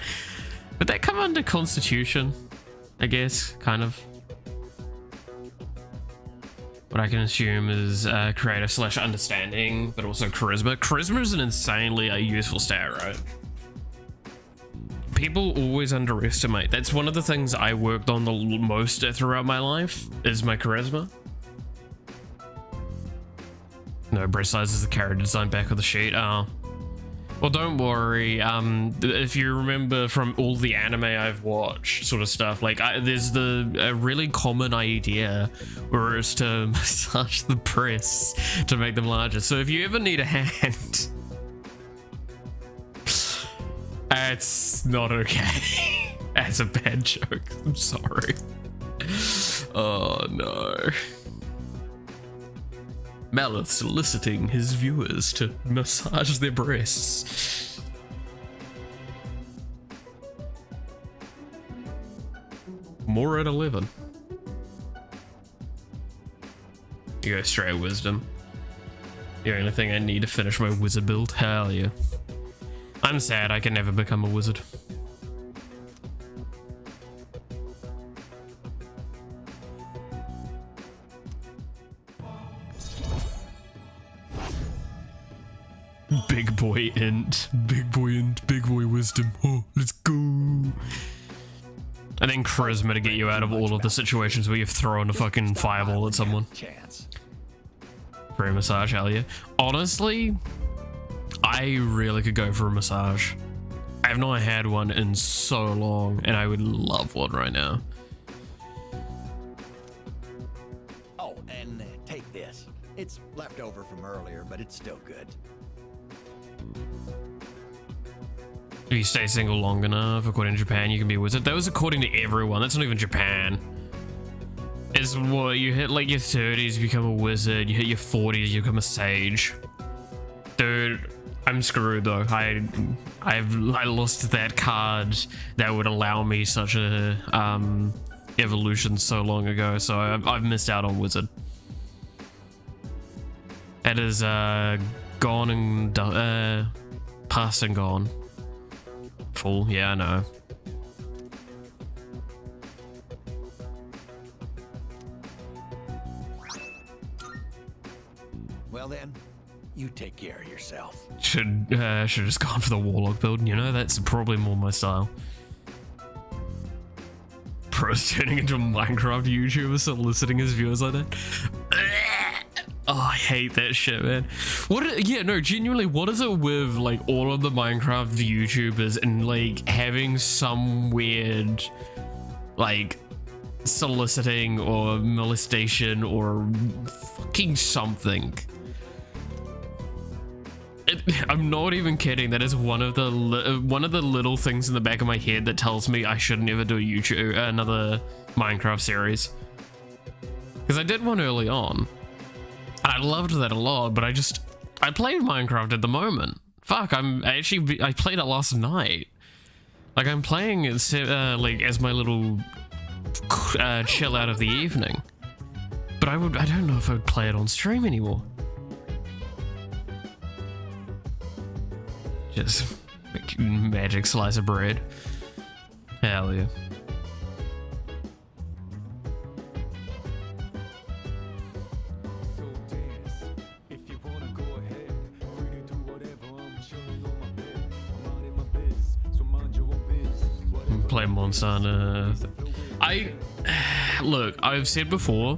Would that come under constitution? I guess, kind of. What I can assume is creative / understanding, but also charisma. Charisma is an insanely useful stat, right? People always underestimate. That's one of the things I worked on the most throughout my life, is my charisma. No, breast size is the character design back of the sheet. Oh. Well, don't worry. If you remember from all the anime I've watched, sort of stuff, like there's a really common idea where it's to massage the breasts to make them larger. So if you ever need a hand, that's not okay. That's a bad joke. I'm sorry. Oh no. Malith soliciting his viewers to massage their breasts. More at 11. You go straight wisdom. The only thing I need to finish my wizard build. Hell yeah. I'm sad I can never become a wizard. Big boy int, big boy wisdom. Oh, let's go. And then charisma to get you out of all of the situations where you've thrown a fucking fireball at someone. Chance. For a massage, hell yeah. Honestly, I really could go for a massage. I've not had one in so long, and I would love one right now. Oh, and take this. It's left over from earlier, but it's still good. If you stay single long enough, according to Japan, you can be a wizard. That was according to everyone. That's not even Japan. It's what you hit like your 30s, you become a wizard. You hit your 40s, you become a sage. Dude, I'm screwed though. I lost that card that would allow me such a evolution so long ago. So I've missed out on wizard. It is gone and past and gone. Full, yeah, I know. Well then, you take care of yourself. Should have just gone for the warlock build, you know, that's probably more my style. Bro's turning into a Minecraft YouTuber soliciting his viewers like that. Oh, I hate that shit, man. Yeah, no, genuinely, what is it with like all of the Minecraft YouTubers and like having some weird like soliciting or molestation or fucking something? I'm not even kidding. That is one of the little things in the back of my head that tells me I shouldn't ever do another Minecraft series. Because I did one early on. I loved that a lot, but I played Minecraft at the moment. Fuck, I played it last night. Like I'm playing it like as my little chill out of the evening. But I don't know if I would play it on stream anymore. Just magic slice of bread. Hell yeah. Play Monster Hunter. Look, I've said before,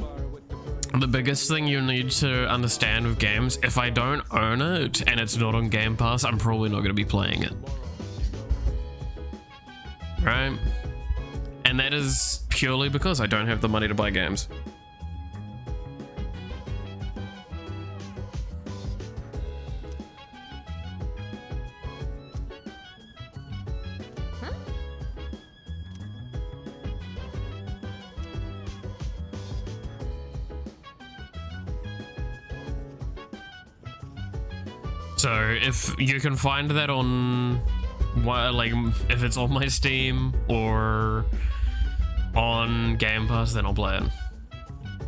the biggest thing you need to understand with games, if I don't own it and it's not on Game Pass, I'm probably not going to be playing it. Right? And that is purely because I don't have the money to buy games. So if you can find that on, like, if it's on my Steam or on Game Pass, then I'll play it.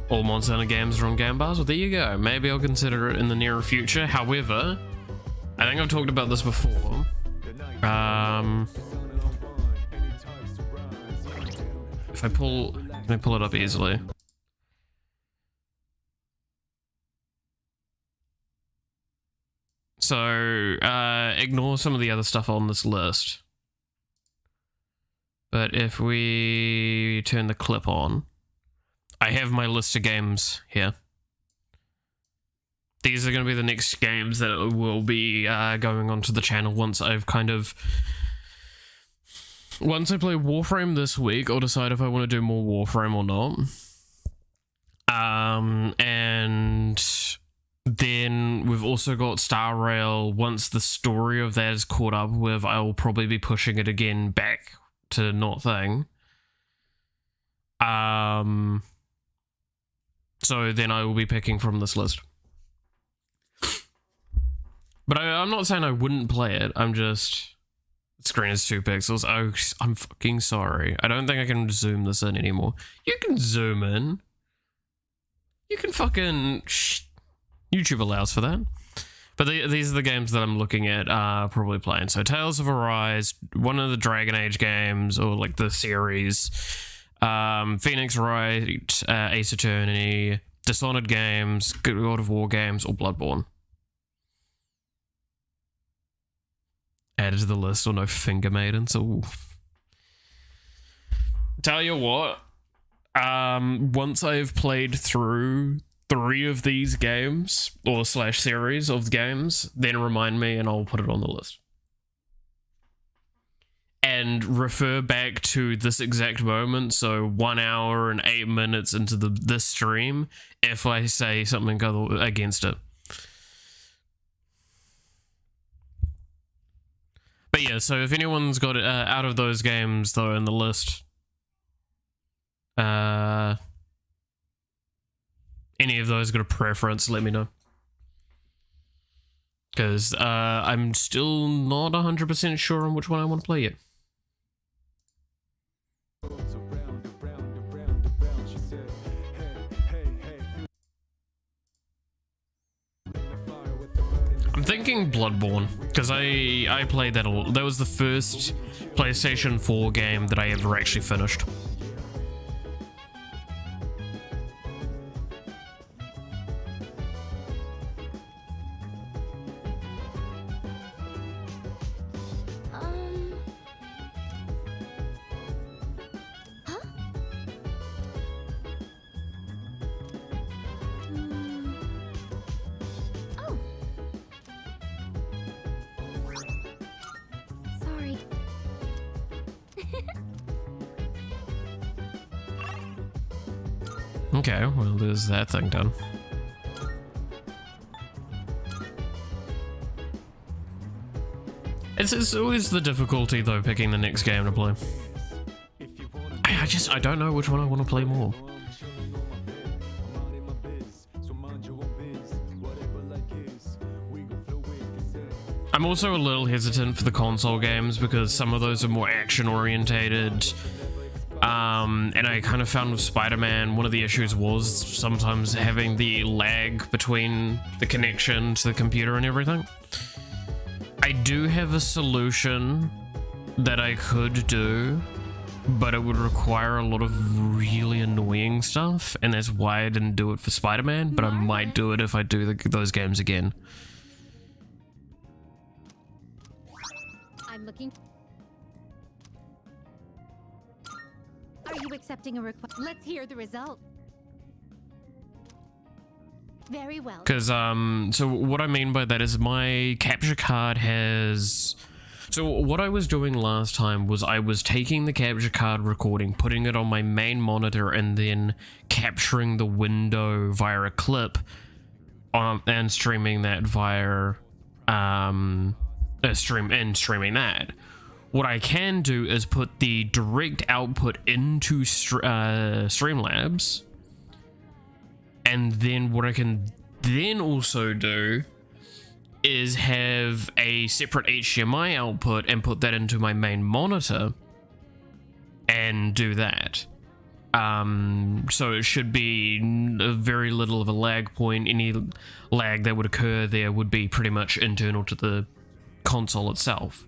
All Monster Hunter games are on Game Pass. Well, there you go. Maybe I'll consider it in the near future. However, I think I've talked about this before. If I pull, can I pull it up easily? So, ignore some of the other stuff on this list. But if we turn the clip on, I have my list of games here. These are going to be the next games that will be going onto the channel once I've once I play Warframe this week, I'll decide if I want to do more Warframe or not. And then we've also got Star Rail. Once the story of that is caught up with, I will probably be pushing it again back to not thing. So then I will be picking from this list. But I'm not saying I wouldn't play it. I'm just... The screen is 2 pixels. Oh, I'm fucking sorry. I don't think I can zoom this in anymore. You can zoom in. You can fucking... YouTube allows for that. But these are the games that I'm looking at probably playing. So Tales of Arise, one of the Dragon Age games, or like the series. Phoenix Wright, Ace Attorney, Dishonored games, God of War games, or Bloodborne. Added to the list, or no Finger Maidens. Ooh. Tell you what, once I've played through 3 of these games, or slash series of games, then remind me and I'll put it on the list. and refer back to this exact moment, so 1 hour and 8 minutes into this stream, if I say something against it. But yeah, so if anyone's got it out of those games though in the list, any of those got a preference, let me know. Because I'm still not 100% sure on which one I want to play yet. I'm thinking Bloodborne, because I played that a lot. That was the first PlayStation 4 game that I ever actually finished. Sorry. Okay, well, there's that thing done. It's always the difficulty, though, picking the next game to play. I don't know which one I want to play more. I'm also a little hesitant for the console games because some of those are more action-orientated. And I kind of found with Spider-Man, one of the issues was sometimes having the lag between the connection to the computer and everything. I do have a solution that I could do, but it would require a lot of really annoying stuff, and that's why I didn't do it for Spider-Man, but I might do it if I do those games again. I'm looking. Are you accepting a request? Let's hear the result. Very well. Because, so what I mean by that is my capture card has... So what I was doing last time was I was taking the capture card recording, putting it on my main monitor, and then capturing the window via a clip, and streaming that via, streaming that. What I can do is put the direct output into Streamlabs, and then what I can then also do is have a separate HDMI output and put that into my main monitor and do that. So it should be very little of a lag point. Any lag that would occur there would be pretty much internal to the console itself.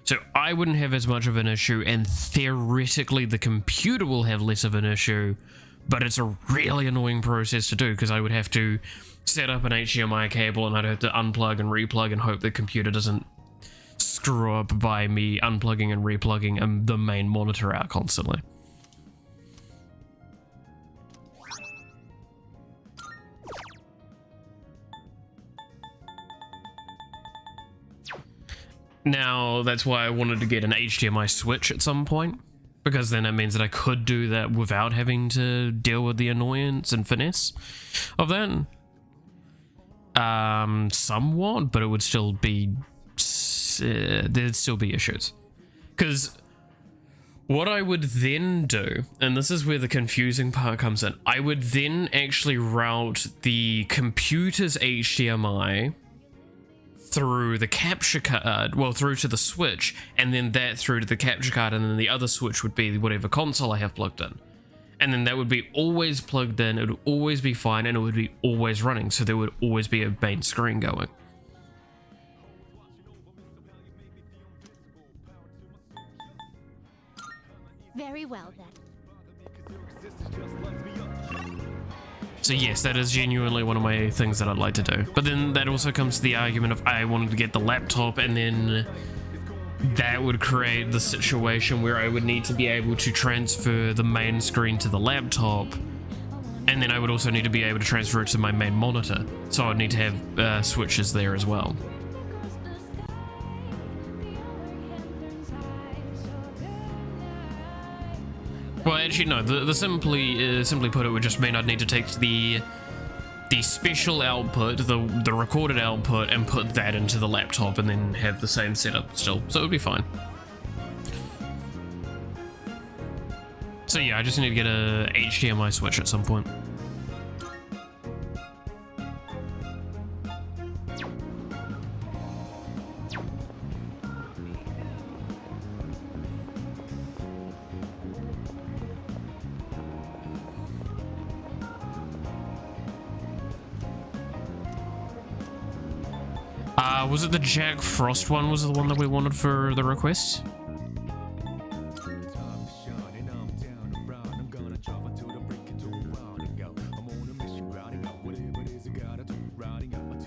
So I wouldn't have as much of an issue, and theoretically the computer will have less of an issue, but it's a really annoying process to do because I would have to set up an HDMI cable and I'd have to unplug and replug and hope the computer doesn't screw up by me unplugging and replugging the main monitor out constantly. Now, that's why I wanted to get an HDMI switch at some point, because then it means that I could do that without having to deal with the annoyance and finesse of that. Somewhat, but it would still be... there'd still be issues. Because what I would then do, and this is where the confusing part comes in, I would then actually route the computer's HDMI through the capture card, well, through to the switch, and then that through to the capture card, and then the other switch would be whatever console I have plugged in. And then that would be always plugged in, it would always be fine, and it would be always running, so there would always be a main screen going. Very well then. So yes, that is genuinely one of my things that I'd like to do. But then that also comes to the argument of I wanted to get the laptop, and then that would create the situation where I would need to be able to transfer the main screen to the laptop, and then I would also need to be able to transfer it to my main monitor. So I'd need to have switches there as well. Well, actually, no. The simply put, it would just mean I'd need to take the special output, the recorded output, and put that into the laptop, and then have the same setup still. So it would be fine. So yeah, I just need to get a HDMI switch at some point. Was it the Jack Frost one was the one that we wanted for the request?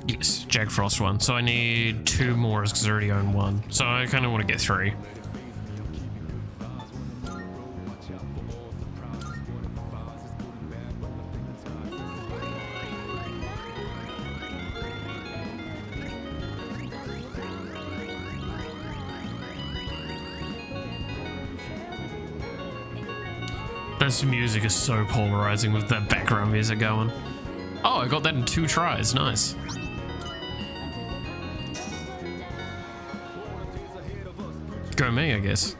Yes, Jack Frost one. So I need 2 more because I already own 1. So I kind of want to get 3. This music is so polarizing with that background music going. Oh, I got that in 2 tries. Nice. Go me, I guess.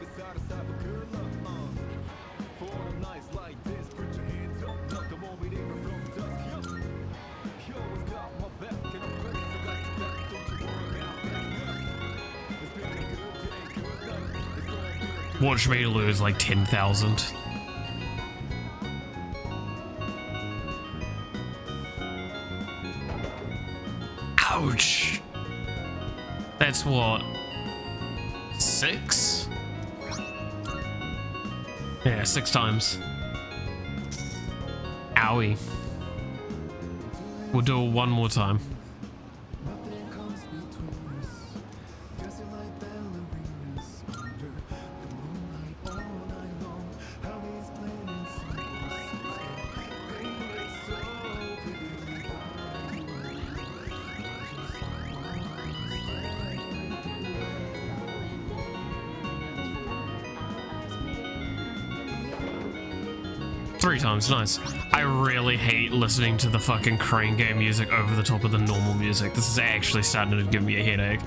Watch me lose like 10,000. Ouch! That's what? 6? Yeah, 6 times. Owie. We'll do it 1 more time. Three times, nice. I really hate listening to the fucking crane game music over the top of the normal music. This is actually starting to give me a headache.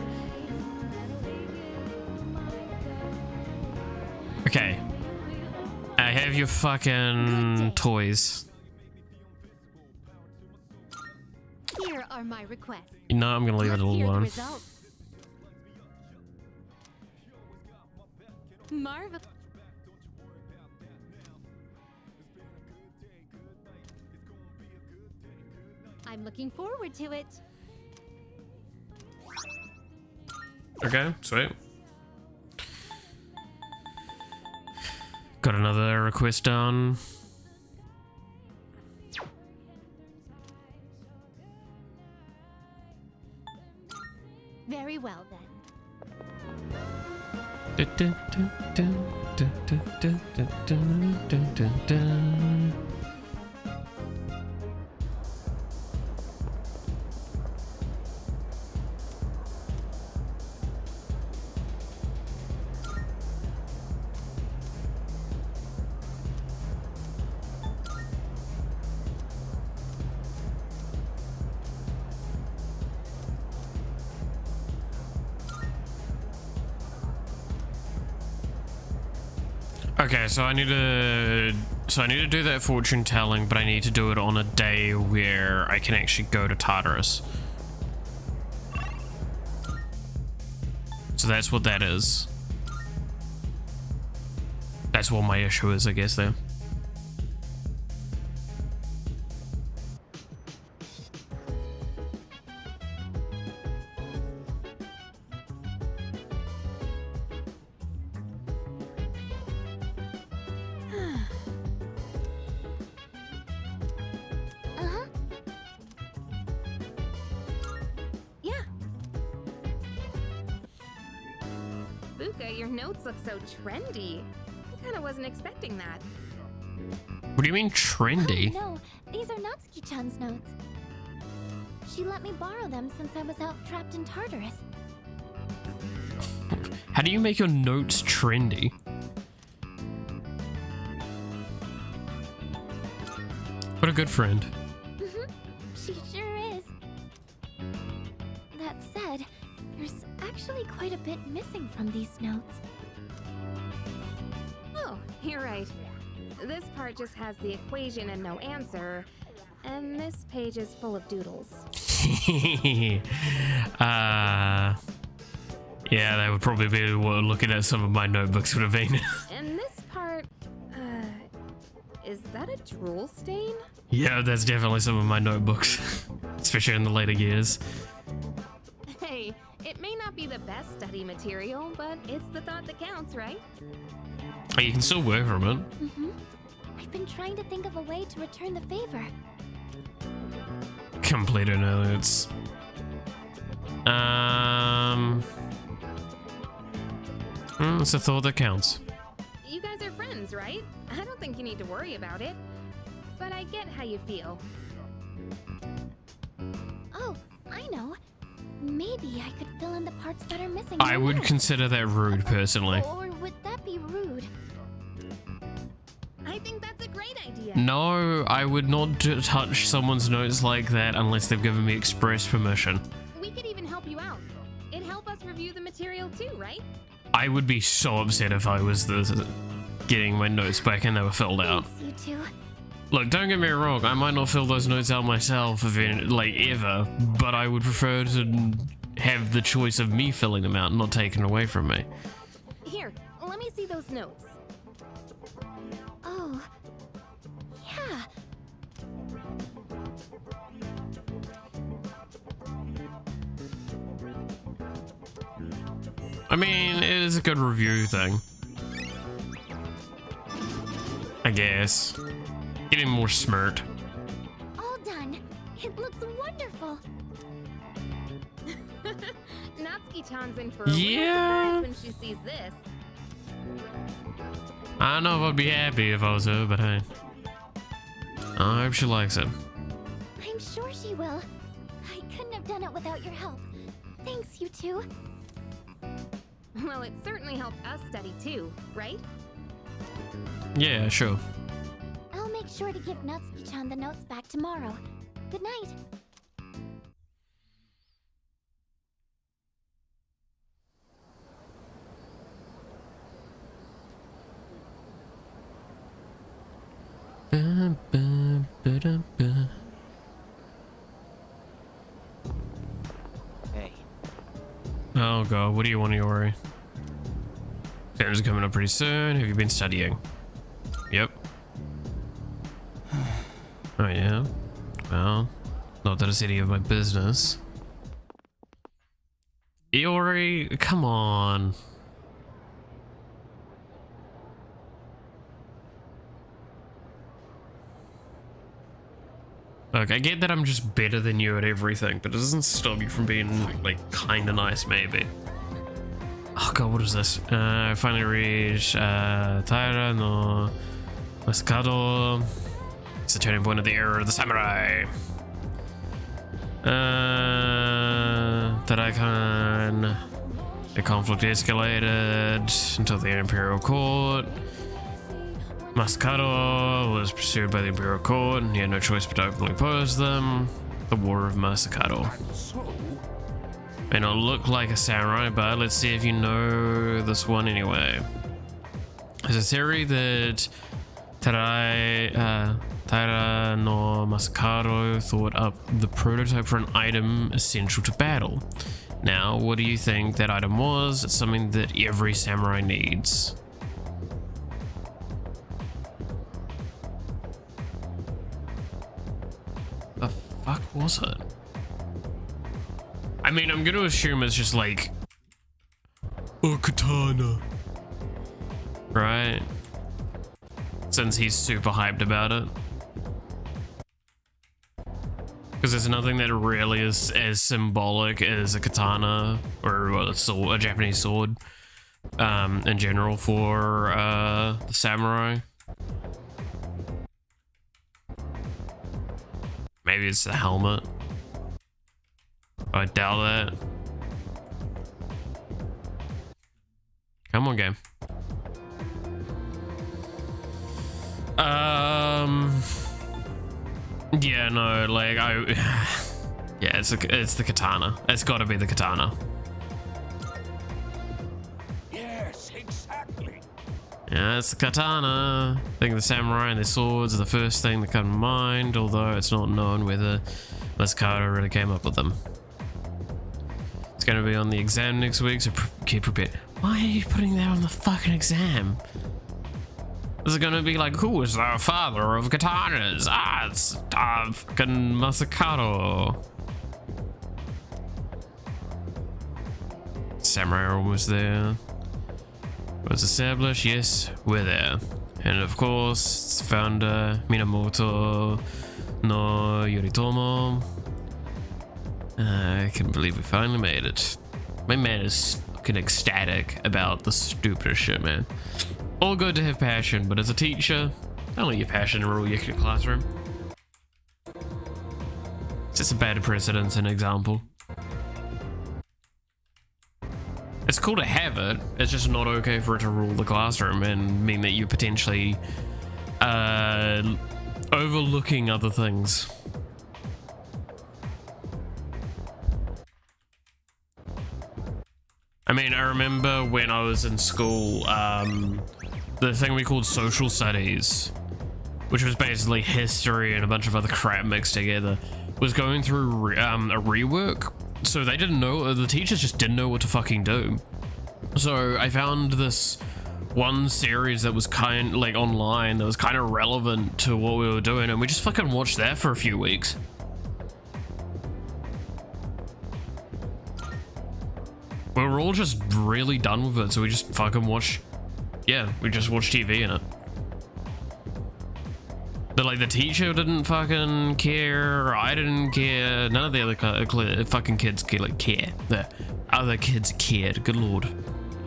Okay. I have your fucking toys. Here are my requests. No, I'm gonna leave it alone. Marvelous. I'm looking forward to it. Okay, sweet. Got another request done. Very well then. Okay, so I need to do that fortune telling, but I need to do it on a day where I can actually go to Tartarus. So that's what that is. That's what my issue is, I guess, there. Your notes look so trendy. I kind of wasn't expecting that. What do you mean trendy? Oh, no, these are Natsuki-chan's notes. She let me borrow them since I was out trapped in Tartarus. How do you make your notes trendy? What a good friend. She sure is. That said, there's actually quite a bit missing from these notes. Oh, you're right. This part just has the equation and no answer, and this page is full of doodles. Yeah, that would probably be what looking at some of my notebooks would have been. And this part, is that a drool stain? Yeah, that's definitely some of my notebooks, especially in the later years. Hey, it may not be the best study material, but it's the thought that counts, right? Oh, you can still work from it. I've been trying to think of a way to return the favor. Completed notes. It's a thought that counts. You guys are friends, right? I don't think you need to worry about it. But I get how you feel. Oh, I know. Maybe I could fill in the parts that are missing. I would consider that rude, personally. Or would that be rude? I think that's a great idea. No, I would not touch someone's notes like that unless they've given me express permission. We could even help you out. It'd help us review the material too, right? I would be so upset if I was getting my notes back and they were filled out. Thanks, you two. Look, don't get me wrong, I might not fill those notes out myself, ever, but I would prefer to have the choice of me filling them out, not taken away from me. Here, let me see those notes. Oh, yeah. I mean, it is a good review thing. I guess. Getting more smirked. All done. It looks wonderful. Natsuki-chan's in for a Yeah. real surprise when she sees this. I don't know if I'd be happy if I was her, but hey. I hope she likes it. I'm sure she will. I couldn't have done it without your help. Thanks, you two. Well, it certainly helped us study too, right? Yeah, sure. I'll make sure to give Natsuki-chan the notes back tomorrow. Good night. Hey, Oh god, what do you want to worry? Exams are coming up pretty soon. Have you been studying? Yep. Oh yeah? Well, not that it's any of my business. Iori, come on. Look, I get that I'm just better than you at everything, but it doesn't stop you from being, like, kinda nice, maybe. Oh god, what is this? I finally reached Taira no Masakado. It's the turning point of the era of the samurai. Tarakan. The conflict escalated until the Imperial Court. Masakado was pursued by the Imperial Court, and he had no choice but to openly oppose them. The War of Masakado. May not look like a samurai, but let's see if you know this one anyway. There's a theory that Taira no Masakado thought up the prototype for an item essential to battle. Now, what do you think that item was? It's something that every samurai needs. The fuck was it? I mean, I'm gonna assume it's just like a katana, right? Since he's super hyped about it. Because there's nothing that really is as symbolic as a katana or a sword, a Japanese sword, in general for the samurai. Maybe it's the helmet. I doubt that. Come on, game. Yeah, no, like yeah, it's the katana. It's got to be the katana. Yes, exactly. Yeah, it's the katana. I think the samurai and their swords are the first thing that come to mind, although it's not known whether Masakado really came up with them. It's going to be on the exam next week, so keep prepared. Why are you putting that on the fucking exam? Is it going to be like, who is the father of katanas? Ah, it's fucking Masakado. Samurai are almost there. Was established, yes, we're there. And of course, it's founder Minamoto no Yoritomo. I can't believe we finally made it. My man is fucking ecstatic about the stupidest shit, man. All good to have passion, but as a teacher, don't let your passion rule your classroom. It's just a bad precedent and example. It's cool to have it, it's just not okay for it to rule the classroom and mean that you're potentially overlooking other things. I mean, I remember when I was in school, the thing we called social studies, which was basically history and a bunch of other crap mixed together, was going through a rework. So they didn't know, the teachers just didn't know what to fucking do. So I found this one series that was like online that was kind of relevant to what we were doing, and we just fucking watched that for a few weeks. We were all just really done with it, so we just fucking watched, yeah, we just watched TV in it. But like the teacher didn't fucking care, or I didn't care, none of the other fucking kids care. The other kids cared, good lord.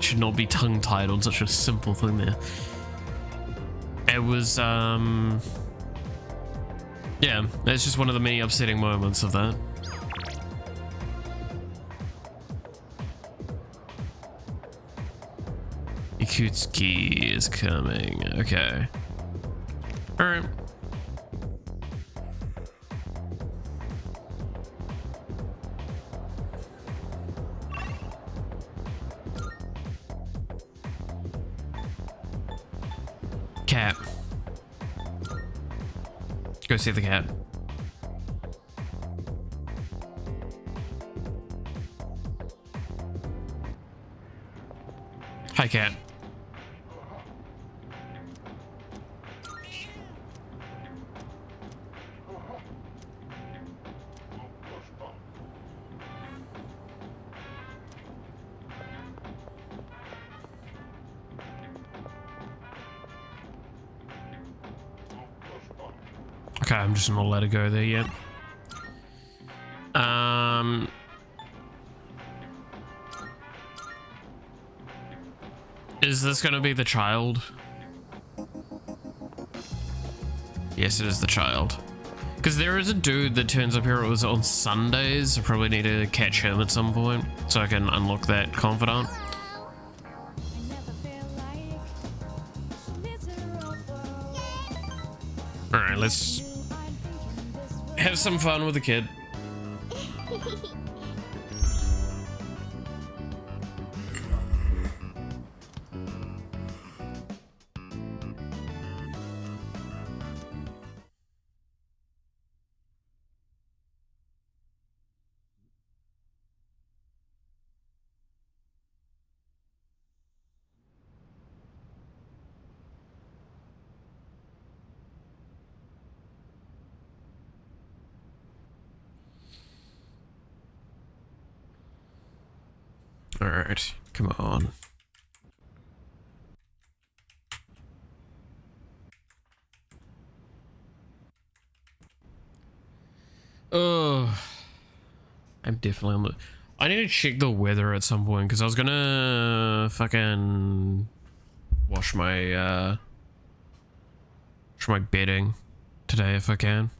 Should not be tongue-tied on such a simple thing there. It was, yeah, it's just one of the many upsetting moments of that. Ikutsuki is coming, okay. Alright. Cat. Go see the cat. Hi, cat. Okay, I'm just not let it go there yet. Is this gonna be the child? Yes, it is the child. Because there is a dude that turns up here, it was on Sundays. I probably need to catch him at some point so I can unlock that confidant. Alright, let's have some fun with the kid. All right, come on. Oh, I'm definitely on the... I need to check the weather at some point because I was gonna fucking wash my bedding today if I can.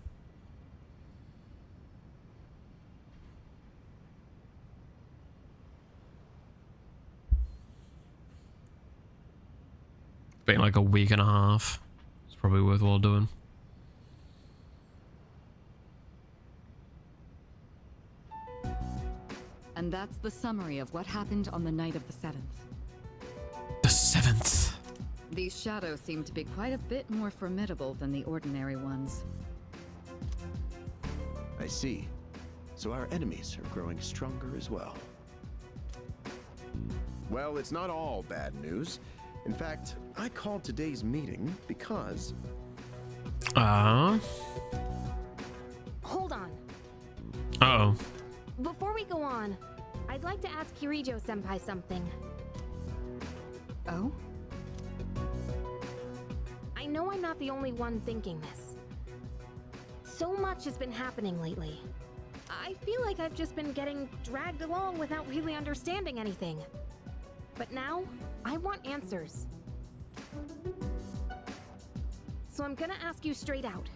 Been like a week and a half. It's probably worthwhile doing. And that's the summary of what happened on the night of the 7th. The 7th. These shadows seem to be quite a bit more formidable than the ordinary ones. I see. So our enemies are growing stronger as well. Well, it's not all bad news. In fact, I called today's meeting because... Hold on. Uh-oh. Before we go on, I'd like to ask Kirijo-senpai something. Oh? I know I'm not the only one thinking this. So much has been happening lately. I feel like I've just been getting dragged along without really understanding anything. But now, I want answers. So I'm gonna ask you straight out.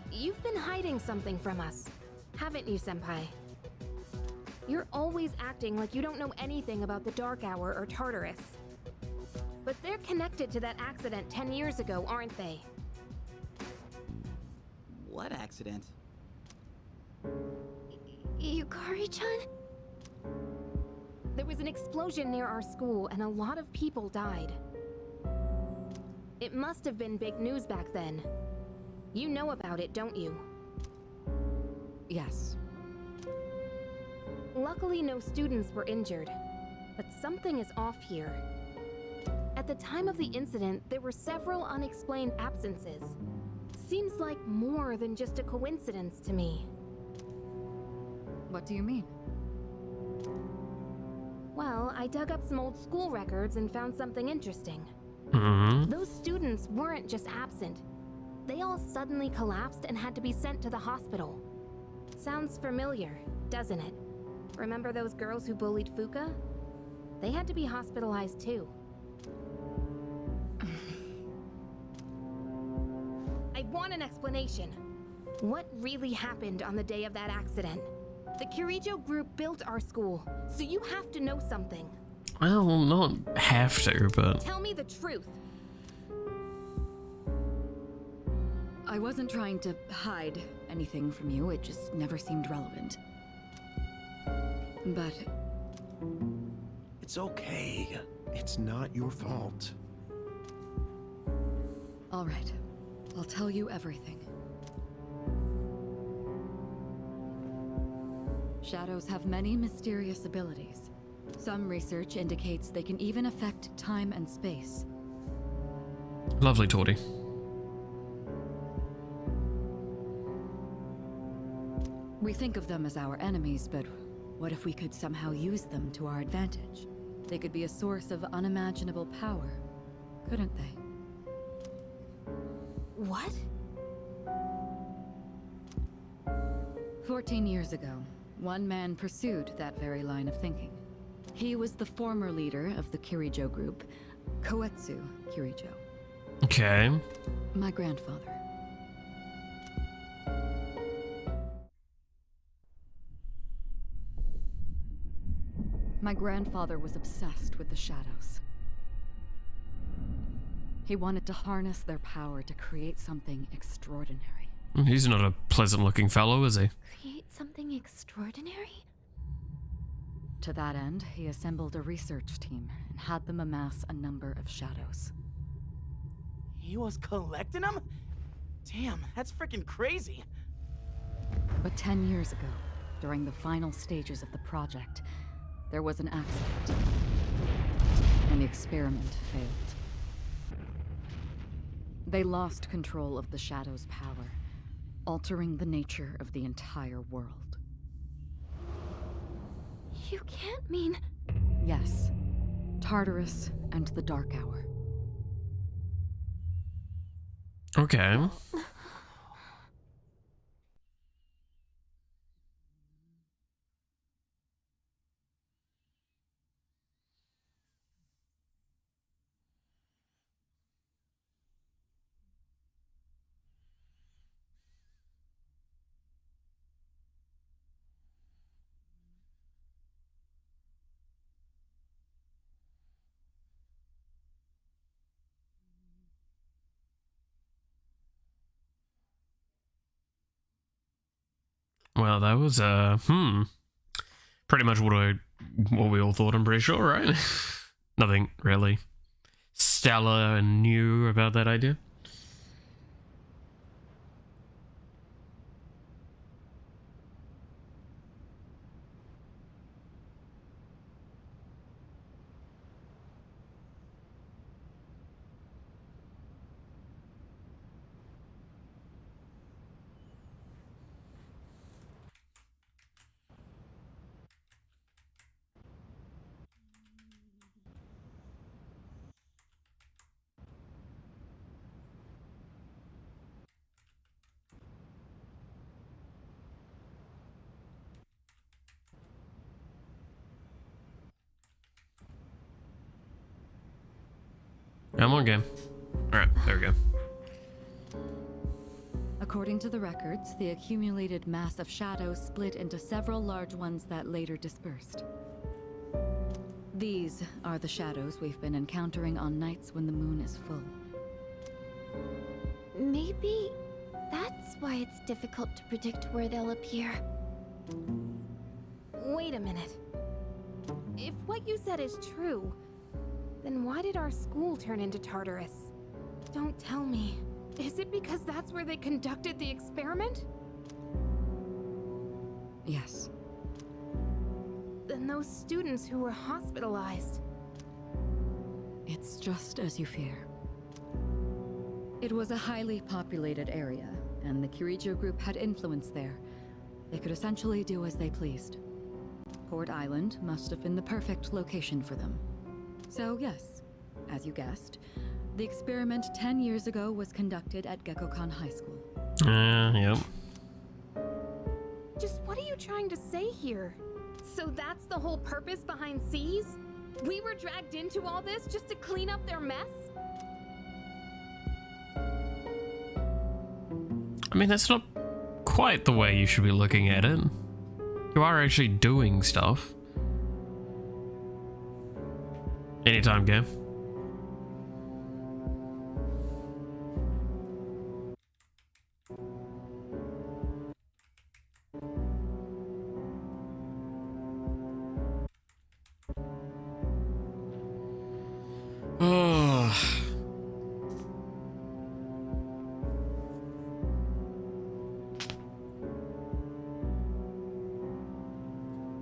You've been hiding something from us, haven't you, Senpai? You're always acting like you don't know anything about the Dark Hour or Tartarus. But they're connected to that accident 10 years ago, aren't they? What accident? Yukari-chan? There was an explosion near our school and a lot of people died. It must have been big news back then. You know about it, don't you? Yes. Luckily, no students were injured, but something is off here. At the time of the incident, there were several unexplained absences. Seems like more than just a coincidence to me. What do you mean? Well, I dug up some old school records and found something interesting. Those students weren't just absent. They all suddenly collapsed and had to be sent to the hospital. Sounds familiar, doesn't it? Remember those girls who bullied Fuka? They had to be hospitalized too. I want an explanation. What really happened on the day of that accident? The Kirijo group built our school, so you have to know something. Well, not have to, but... Tell me the truth. I wasn't trying to hide anything from you, it just never seemed relevant. But... It's okay. It's not your fault. all right, I'll tell you everything. Shadows have many mysterious abilities. Some research indicates they can even affect time and space. Lovely, Torty. We think of them as our enemies, but what if we could somehow use them to our advantage? They could be a source of unimaginable power, couldn't they? What? 14 years ago, one man pursued that very line of thinking. He was the former leader of the Kirijo group, Koetsu Kirijo. Okay. My grandfather. My grandfather was obsessed with the shadows. He wanted to harness their power to create something extraordinary. He's not a pleasant-looking fellow, is he? Create something extraordinary? To that end, he assembled a research team and had them amass a number of shadows. He was collecting them? Damn, that's freaking crazy. But 10 years ago, during the final stages of the project, there was an accident, and the experiment failed. They lost control of the Shadow's power, altering the nature of the entire world. You can't mean... Yes, Tartarus and the Dark Hour. Okay. Well, that was, Pretty much what we all thought, I'm pretty sure, right? Nothing really stellar and new about that idea. Come on, game. Alright, there we go. According to the records, the accumulated mass of shadows split into several large ones that later dispersed. These are the shadows we've been encountering on nights when the moon is full. Maybe that's why it's difficult to predict where they'll appear. Wait a minute. If what you said is true, then why did our school turn into Tartarus? Don't tell me. Is it because that's where they conducted the experiment? Yes. Then those students who were hospitalized. It's just as you fear. It was a highly populated area, and the Kirijo group had influence there. They could essentially do as they pleased. Port Island must have been the perfect location for them. So yes, as you guessed, the experiment 10 years ago was conducted at Gekkoukan High School. Yep. Just what are you trying to say here? So that's the whole purpose behind C's? We were dragged into all this just to clean up their mess? I mean, that's not quite the way you should be looking at it. You are actually doing stuff. Anytime, game.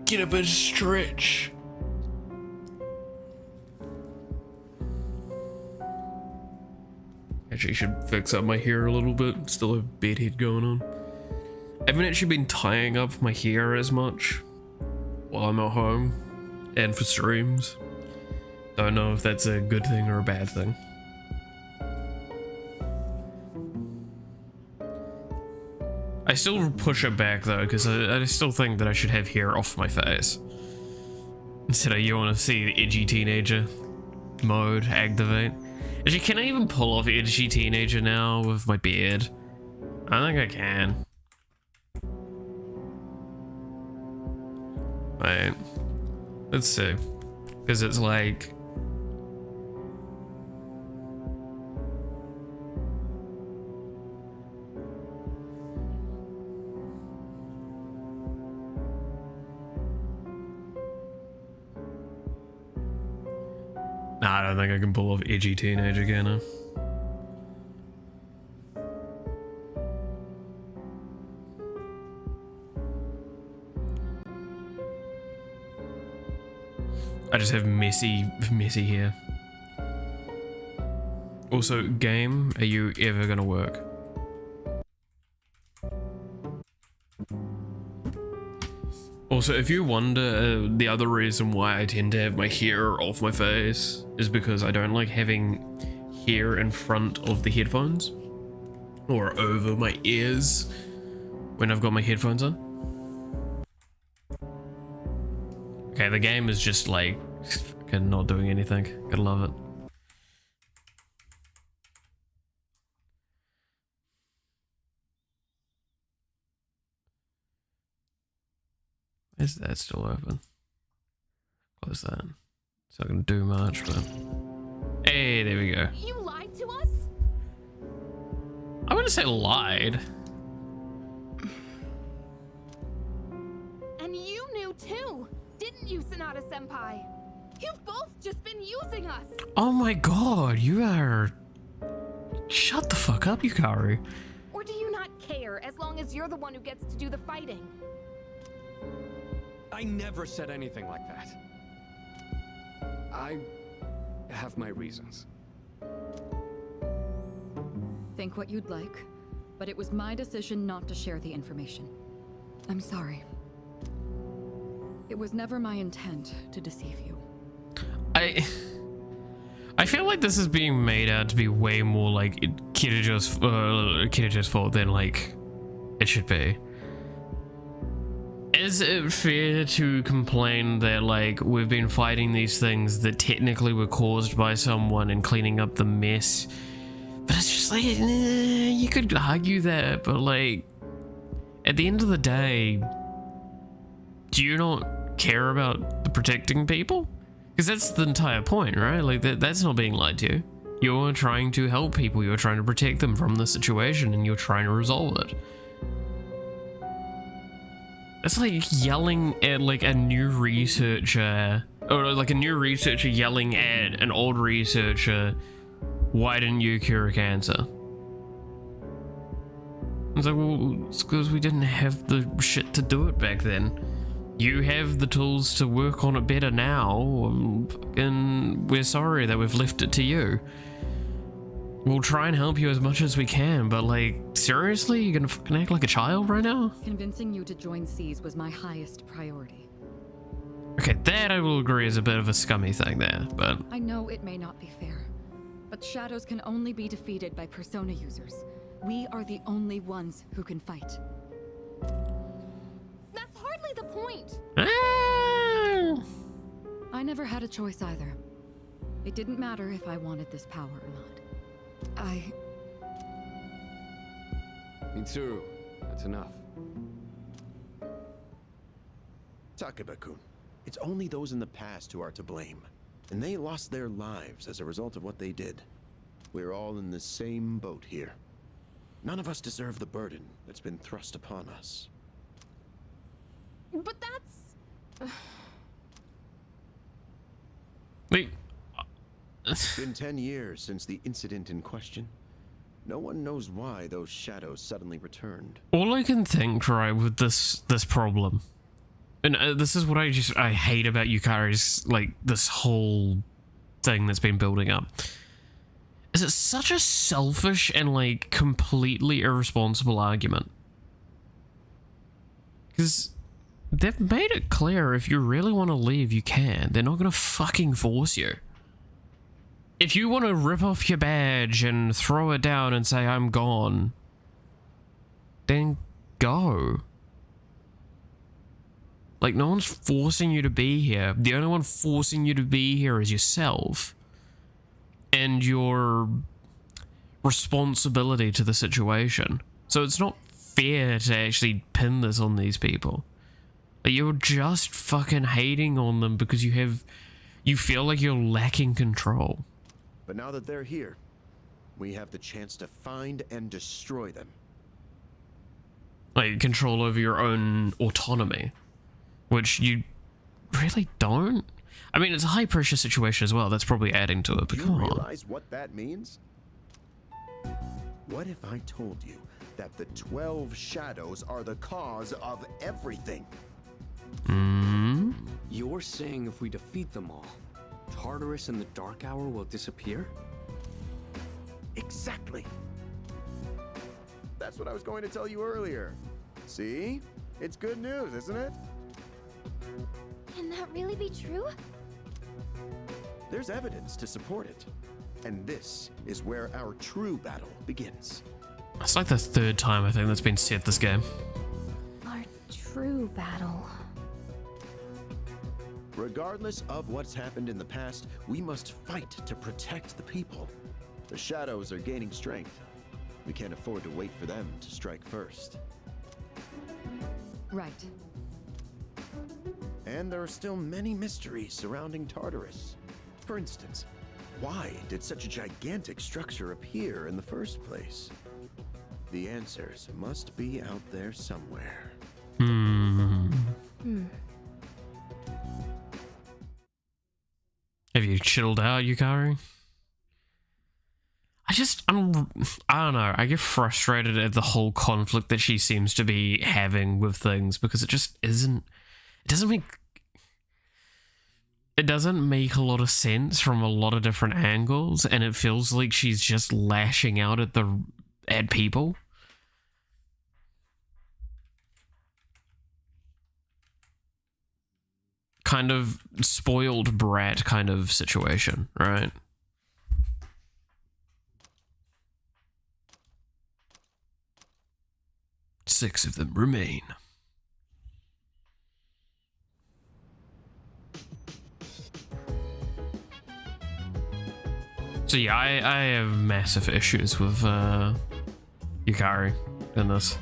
Get up and stretch. Actually, should fix up my hair a little bit. Still have bedhead going on. I haven't actually been tying up my hair as much while I'm at home and for streams. Don't know if that's a good thing or a bad thing. I still push it back though, because I still think that I should have hair off my face. Instead of you want to see the edgy teenager mode activate. Actually, can I even pull off edgy teenager now with my beard? I think I can. Wait. Let's see. Because it's like... Nah, I don't think I can pull off edgy teenager, can I? I just have messy hair. Also, game, are you ever gonna work? Also, if you wonder, the other reason why I tend to have my hair off my face is because I don't like having hair in front of the headphones or over my ears when I've got my headphones on. Okay, the game is just like fucking not doing anything. Gotta love it. Is that still open? Close that. It's not gonna do much, but hey, there we go. You lied to us? I wouldn't say lied. And you knew too. just been using us. Oh my god, you are... Shut the fuck up, Yukari. Or do you not care as long as you're the one who gets to do the fighting? I never said anything like that. I have my reasons. Think what you'd like, but it was my decision not to share the information. I'm sorry. It was never my intent to deceive you. I feel like this is being made out to be way more like Kirijo's fault than like it should be. Is it fair to complain that like we've been fighting these things that technically were caused by someone and cleaning up the mess? But it's just like, you could argue that, but like at the end of the day, do you not care about the protecting people? Because that's the entire point, right? Like that's not being lied to. You're trying to help people, you're trying to protect them from the situation, and you're trying to resolve it. It's like yelling at like a new researcher, or like a new researcher yelling at an old researcher, why didn't you cure cancer? It's like, well, it's because we didn't have the shit to do it back then. You have the tools to work on it better now, and we're sorry that we've left it to you. We'll try and help you as much as we can, but like, seriously? You're gonna fucking act like a child right now? Convincing you to join SEAS was my highest priority. Okay, that I will agree is a bit of a scummy thing there, but... I know it may not be fair, but shadows can only be defeated by persona users. We are the only ones who can fight. That's hardly the point. I never had a choice either. It didn't matter if I wanted this power or not. Mitsuru, that's enough. Takeba-kun, it's only those in the past who are to blame. And they lost their lives as a result of what they did. We're all in the same boat here. None of us deserve the burden that's been thrust upon us. But that's... Wait. It's been 10 years since the incident in question. No one knows why those shadows suddenly returned. All I can think, right, with this problem, and this is what I hate about Yukari's, like, this whole thing that's been building up, is it's such a selfish and, like, completely irresponsible argument. Because they've made it clear if you really want to leave, you can. They're not going to fucking force you. If you want to rip off your badge and throw it down and say, I'm gone, then go. Like, no one's forcing you to be here. The only one forcing you to be here is yourself. And your responsibility to the situation. So it's not fair to actually pin this on these people. Like, you're just fucking hating on them because you feel like you're lacking control. But now that they're here, we have the chance to find and destroy them. Like, control over your own autonomy, which you really don't. I mean, it's a high pressure situation as well. That's probably adding to it, but come on. Do you realize what that means? What if I told you that the 12 shadows are the cause of everything? You're saying if we defeat them all, Tartarus and the Dark Hour will disappear? Exactly. That's what I was going to tell you earlier. See? It's good news, isn't it? Can that really be true? There's evidence to support it. And this is where our true battle begins. It's like the third time I think that's been said this game. Our true battle. Regardless of what's happened in the past, we must fight to protect the people. The shadows are gaining strength. We can't afford to wait for them to strike first. Right. And there are still many mysteries surrounding Tartarus. For instance, why did such a gigantic structure appear in the first place? The answers must be out there somewhere. Have you chilled out, Yukari. I don't know, I get frustrated at the whole conflict that she seems to be having with things, because it just isn't, it doesn't make a lot of sense from a lot of different angles, and it feels like she's just lashing out at people. Kind of spoiled brat kind of situation, right? Six of them remain. So yeah, I have massive issues with Yukari in this.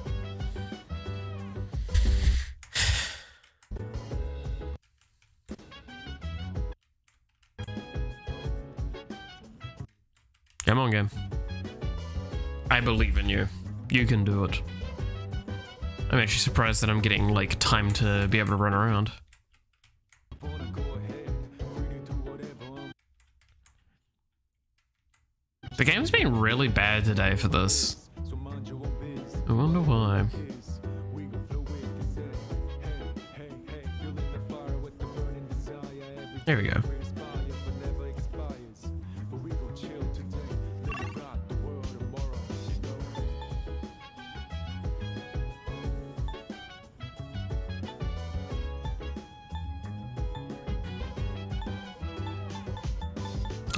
Come on, game. I believe in you. You can do it. I'm actually surprised that I'm getting, like, time to be able to run around. The game's been really bad today for this. I wonder why. There we go.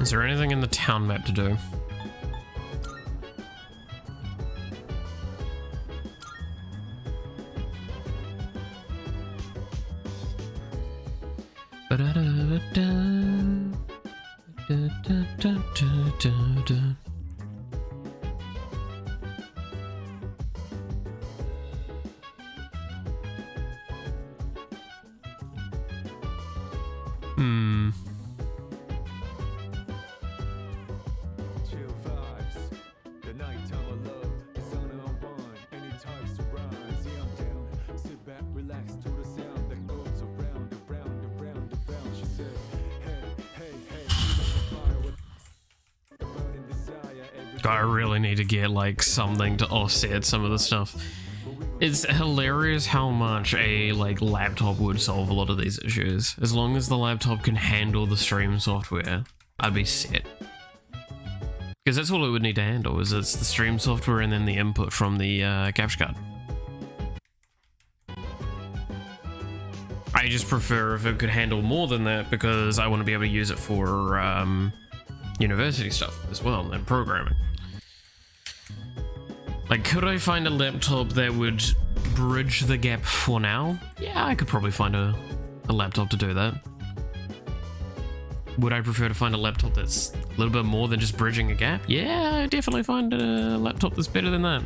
Is there anything in the town map to do? I really need to get like something to offset some of the stuff. It's hilarious how much a like laptop would solve a lot of these issues. As long as the laptop can handle the stream software, I'd be set. Because that's all it would need to handle, is it's the stream software and then the input from the capture card. I just prefer if it could handle more than that, because I want to be able to use it for university stuff as well, and programming. Like, could I find a laptop that would bridge the gap for now? Yeah, I could probably find a laptop to do that. Would I prefer to find a laptop that's a little bit more than just bridging a gap? Yeah, I definitely find a laptop that's better than that.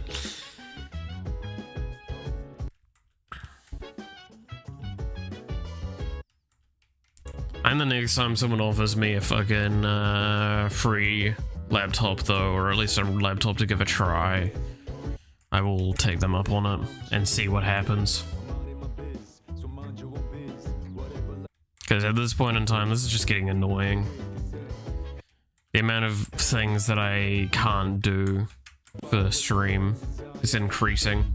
And the next time someone offers me a fucking free laptop though, or at least a laptop to give a try, I will take them up on it and see what happens. Because at this point in time, this is just getting annoying. The amount of things that I can't do for stream is increasing.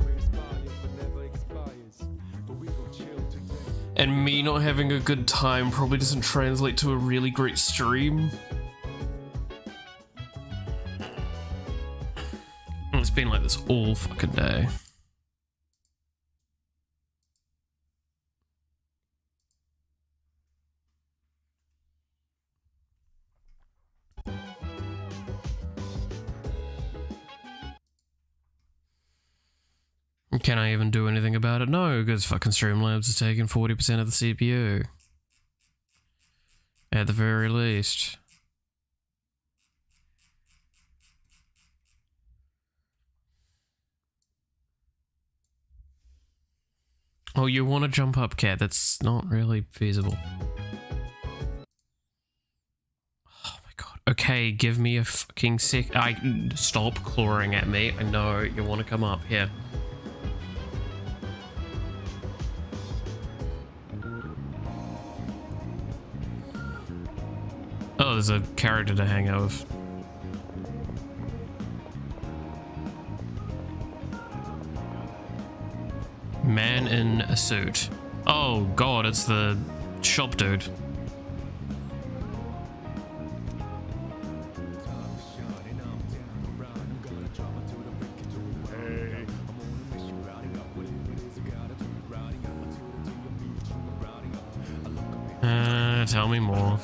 And me not having a good time probably doesn't translate to a really great stream. It's been like this all fucking day. Can I even do anything about it? No, because fucking Streamlabs is taking 40% of the CPU. At the very least. Oh, you want to jump up, Cat? That's not really feasible. Oh my god. Okay, give me a fucking sec. Stop clawing at me. I know you want to come up here. Oh, Oh, there's a character to hang out with. Man in a suit. Oh god, it's the shop dude. Tell me more.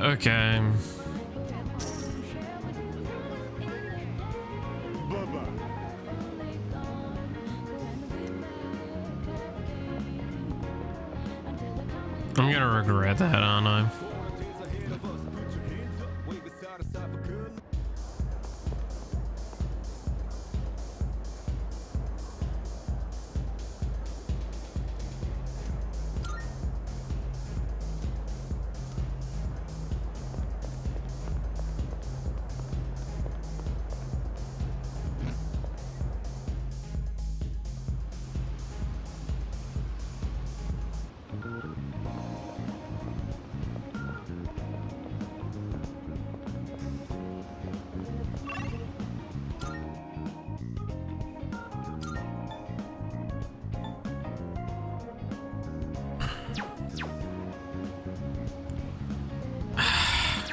Okay. I'm gonna regret that, aren't I?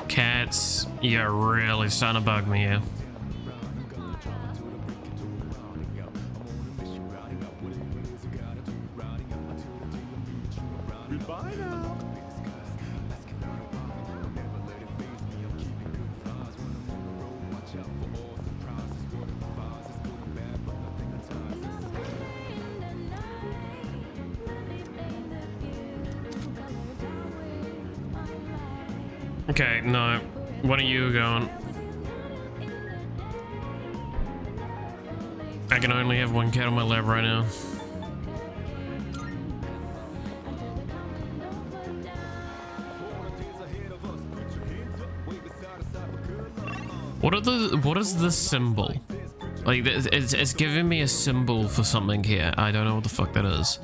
Cats, you're really starting to bug me here. Goodbye now. Okay, no. What are you going? I can only have one cat on my lap right now. What is the symbol? Like, it's giving me a symbol for something here. I don't know what the fuck that is.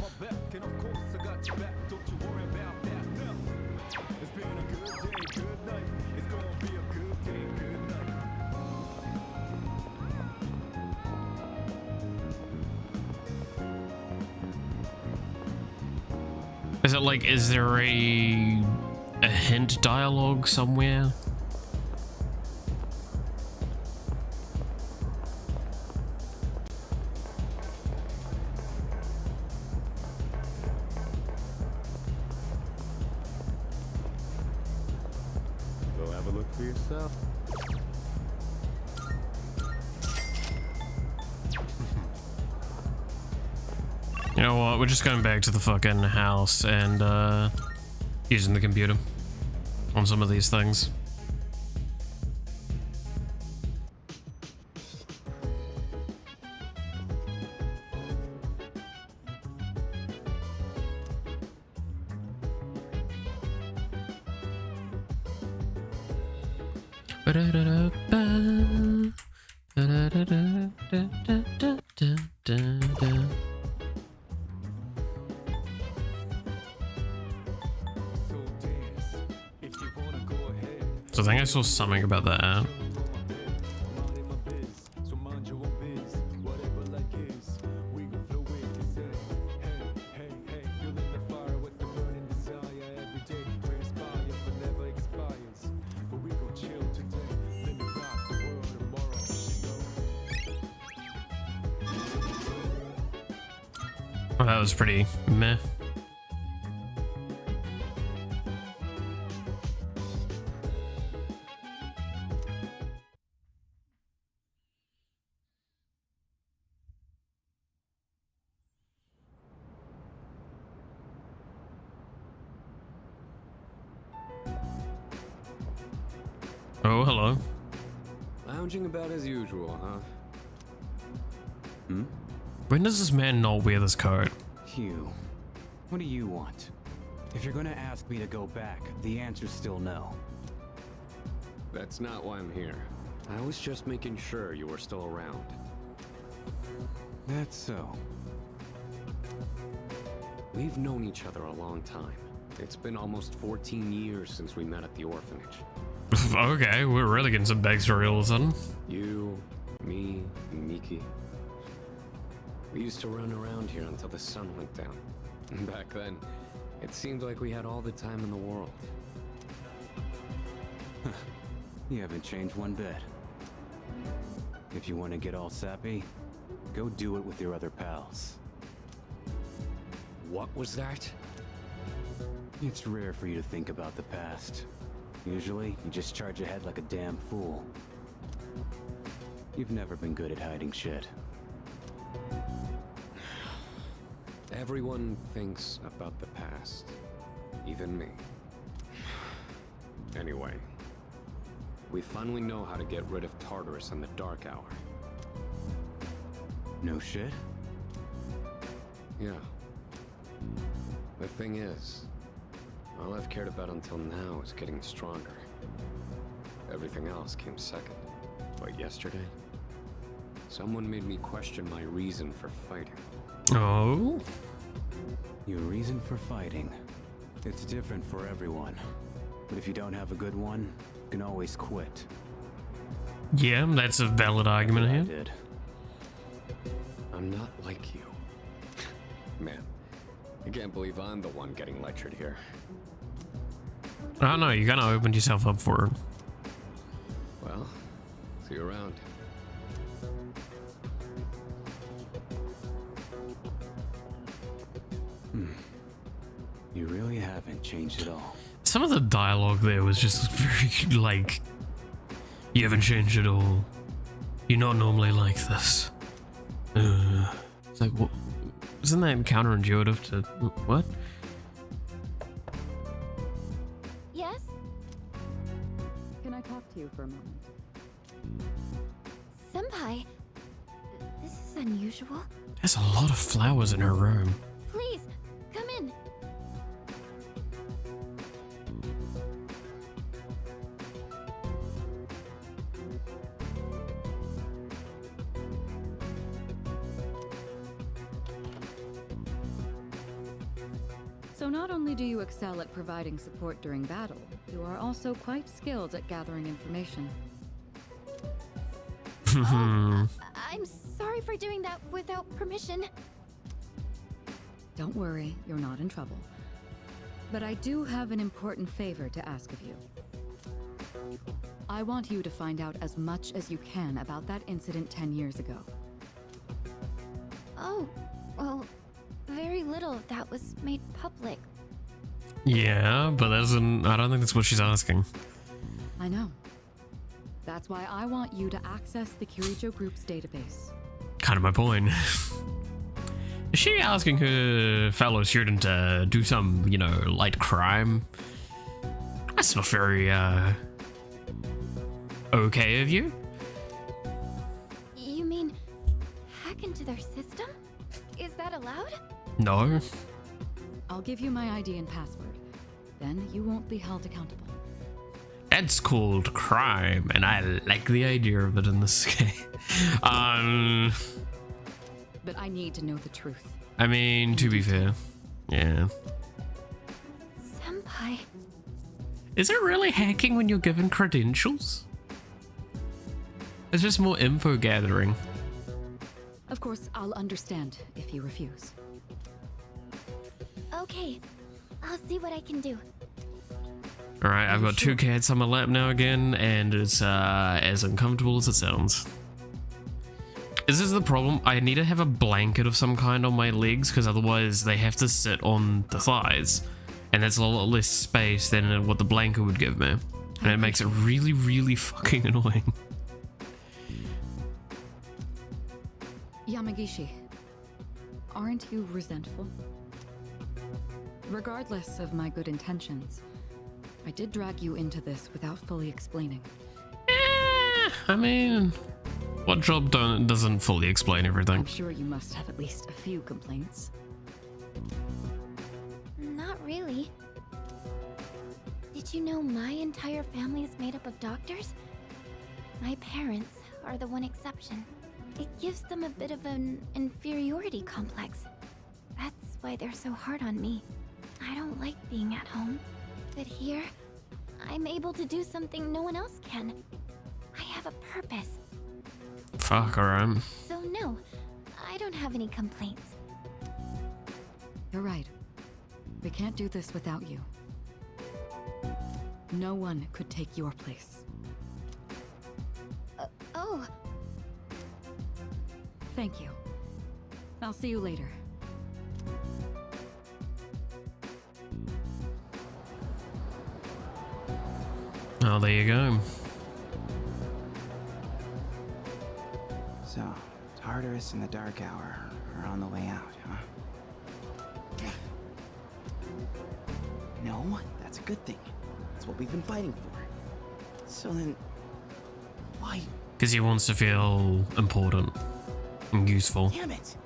Is it like, is there a hint dialogue somewhere? Go have a look for yourself. You know what? We're just going back to the fucking house and using the computer on some of these things. So I think I saw something about that. Oh, that was pretty meh. Oh, hello. Lounging about as usual, huh? When does this man not wear this coat? Hugh, what do you want? If you're gonna ask me to go back, the answer's still no. That's not why I'm here. I was just making sure you were still around. That's so. We've known each other a long time. It's been almost 14 years since we met at the orphanage. Okay, we're really getting some backstory all of a sudden. You, me, and Miki. We used to run around here until the sun went down. And back then, it seemed like we had all the time in the world. You haven't changed one bit. If you want to get all sappy, go do it with your other pals. What was that? It's rare for you to think about the past. Usually, you just charge ahead like a damn fool. You've never been good at hiding shit. Everyone thinks about the past. Even me. Anyway, we finally know how to get rid of Tartarus in the Dark Hour. No shit? Yeah. The thing is, all I've cared about until now is getting stronger. Everything else came second. But yesterday, someone made me question my reason for fighting. Oh? Your reason for fighting. It's different for everyone. But if you don't have a good one, you can always quit. Yeah, that's a valid argument I here. did. I'm not like you. Man, I can't believe I'm the one getting lectured here. I don't know, you kind of opened yourself up for it. Well, see you around. You really haven't changed at all. Some of the dialogue there was just very, like, you haven't changed at all. You're not normally like this. It's like, what? Isn't that counterintuitive to, what? Yes? Can I talk to you for a moment? Senpai, this is unusual. There's a lot of flowers in her room. Please, come in. So not only do you excel at providing support during battle, you are also quite skilled at gathering information. I'm sorry for doing that without permission. Don't worry, you're not in trouble. But I do have an important favor to ask of you. I want you to find out as much as you can about that incident 10 years ago. Oh, well, very little of that was made public. Yeah, but that doesn't, I don't think that's what she's asking. I know. That's why I want you to access the Kirijo Group's database. Kind of my point. Is she asking her fellow student to do some, you know, light crime? That's not very, okay of you? You mean hack into their system? Is that allowed? No. I'll give you my ID and password. Then you won't be held accountable. That's called crime, and I like the idea of it in this case. But I need to know the truth. I mean, to be fair, yeah. Senpai. Is it really hacking when you're given credentials? It's just more info gathering. Of course, I'll understand if you refuse. Okay, I'll see what I can do. Alright, I've got two cats on my lap now again, and it's as uncomfortable as it sounds. Is this the problem? I need to have a blanket of some kind on my legs, because otherwise they have to sit on the thighs. And that's a lot less space than what the blanket would give me. And it makes it really, really fucking annoying. Yamagishi, aren't you resentful? Regardless of my good intentions, I did drag you into this without fully explaining. I mean, what job doesn't fully explain everything? I'm sure you must have at least a few complaints. Not really. Did Did you know my entire family is made up of doctors? My parents are the one exception. It gives them a bit of an inferiority complex. That's why they're so hard on me. I don't like being at home. But here, I'm able to do something no one else can. I have a purpose. Fuck, alright. So no, I don't have any complaints. You're right. We can't do this without you. No one could take your place. Oh. Thank you. I'll see you later. Oh, there you go. So, Tartarus and the Dark Hour are on the way out, huh? No, that's a good thing. That's what we've been fighting for. So then, why? Because he wants to feel important and useful. Damn it!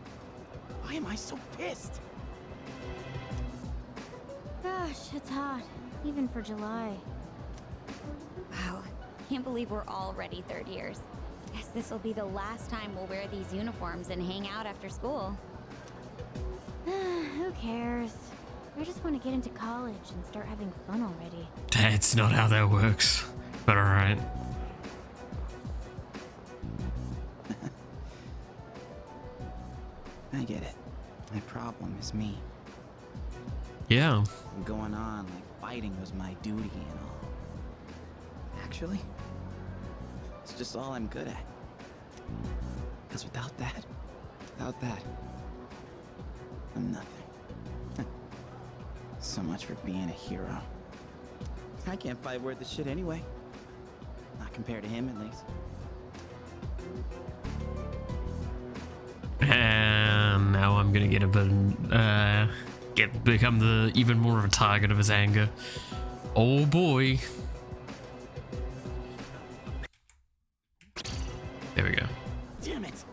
Why am I so pissed? Gosh, it's hot. Even for July. Wow, can't believe we're already third years. Guess this will be the last time we'll wear these uniforms and hang out after school. Who cares? I just want to get into college and start having fun already. That's not how that works. But alright. I get it. My problem is me. Yeah. I'm going on like fighting was my duty and all. Actually, it's just all I'm good at. Because without that, I'm nothing. So much for being a hero. I can't fight worth the shit anyway. Not compared to him, at least. And now I'm gonna get a bit, become the even more of a target of his anger. Oh boy. There we go. Damn it!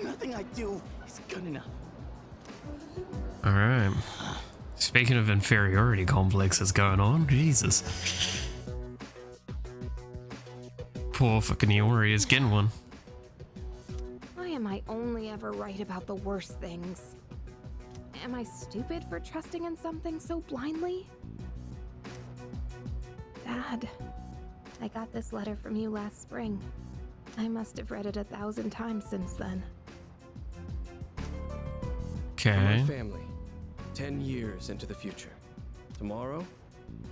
Nothing I do is good enough. Alright. Speaking of inferiority complexes going on, Jesus. Poor fucking Iori is getting one. Why am I only ever right about the worst things? Am I stupid for trusting in something so blindly? Dad, I got this letter from you last spring. I must have read it 1,000 times since then. Okay. My family, 10 years into the future. Tomorrow,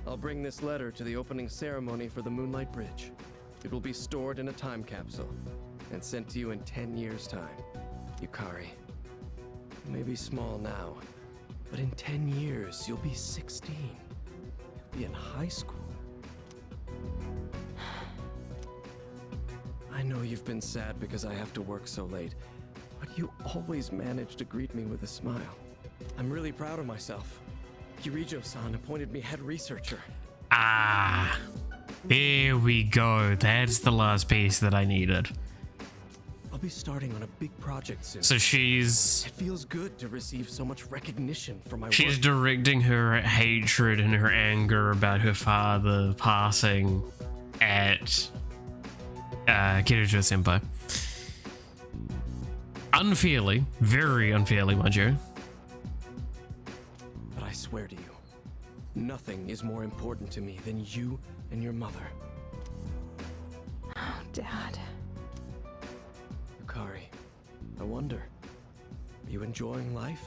I'll bring this letter to the opening ceremony for the Moonlight Bridge. It will be stored in a time capsule and sent to you in 10 years' time. Yukari, you may be small now, but in 10 years, you'll be 16. You'll be in high school. I know you've been sad because I have to work so late, but you always manage to greet me with a smile. I'm really proud of myself. Kirijo-san appointed me head researcher. Ah, here we go. That's the last piece that I needed. I'll be starting on a big project soon. So she's... It feels good to receive so much recognition for my work. She's directing her hatred and her anger about her father passing at Kirijo-senpai. Unfairly, very unfairly, mind you. But I swear to you, nothing is more important to me than you and your mother. Oh, Dad. Yukari, I wonder, are you enjoying life?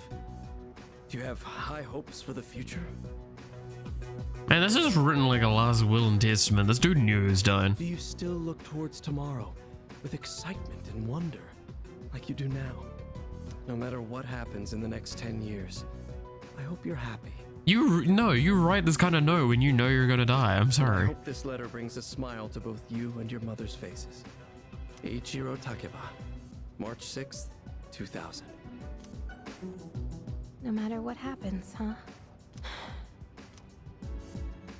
Do you have high hopes for the future? Man, this is written like a last will and testament. This dude knew he was dying. Do you still look towards tomorrow with excitement and wonder, like you do now? No matter what happens in the next 10 years, I hope you're happy. You write this kind of note when you know you're gonna die. I'm I sorry. hope this letter brings a smile to both you and your mother's faces. Eiichiro Takeba, March 6th, 2000. No matter what happens, huh?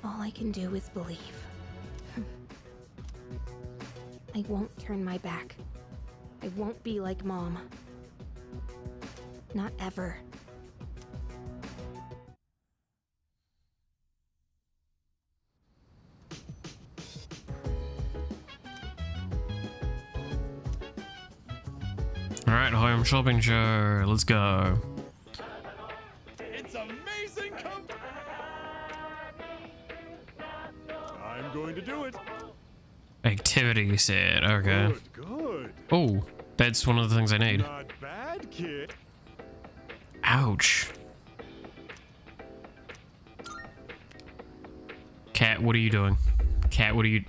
All I can do is believe. I won't turn my back. I won't be like Mom. Not ever. shopping show. Let's go. It's amazing. I'm going to do it. Activity set. Okay. Good. Oh, that's one of the things I need. Not bad, kid. Ouch. Cat, what are you doing? Cat, what are you...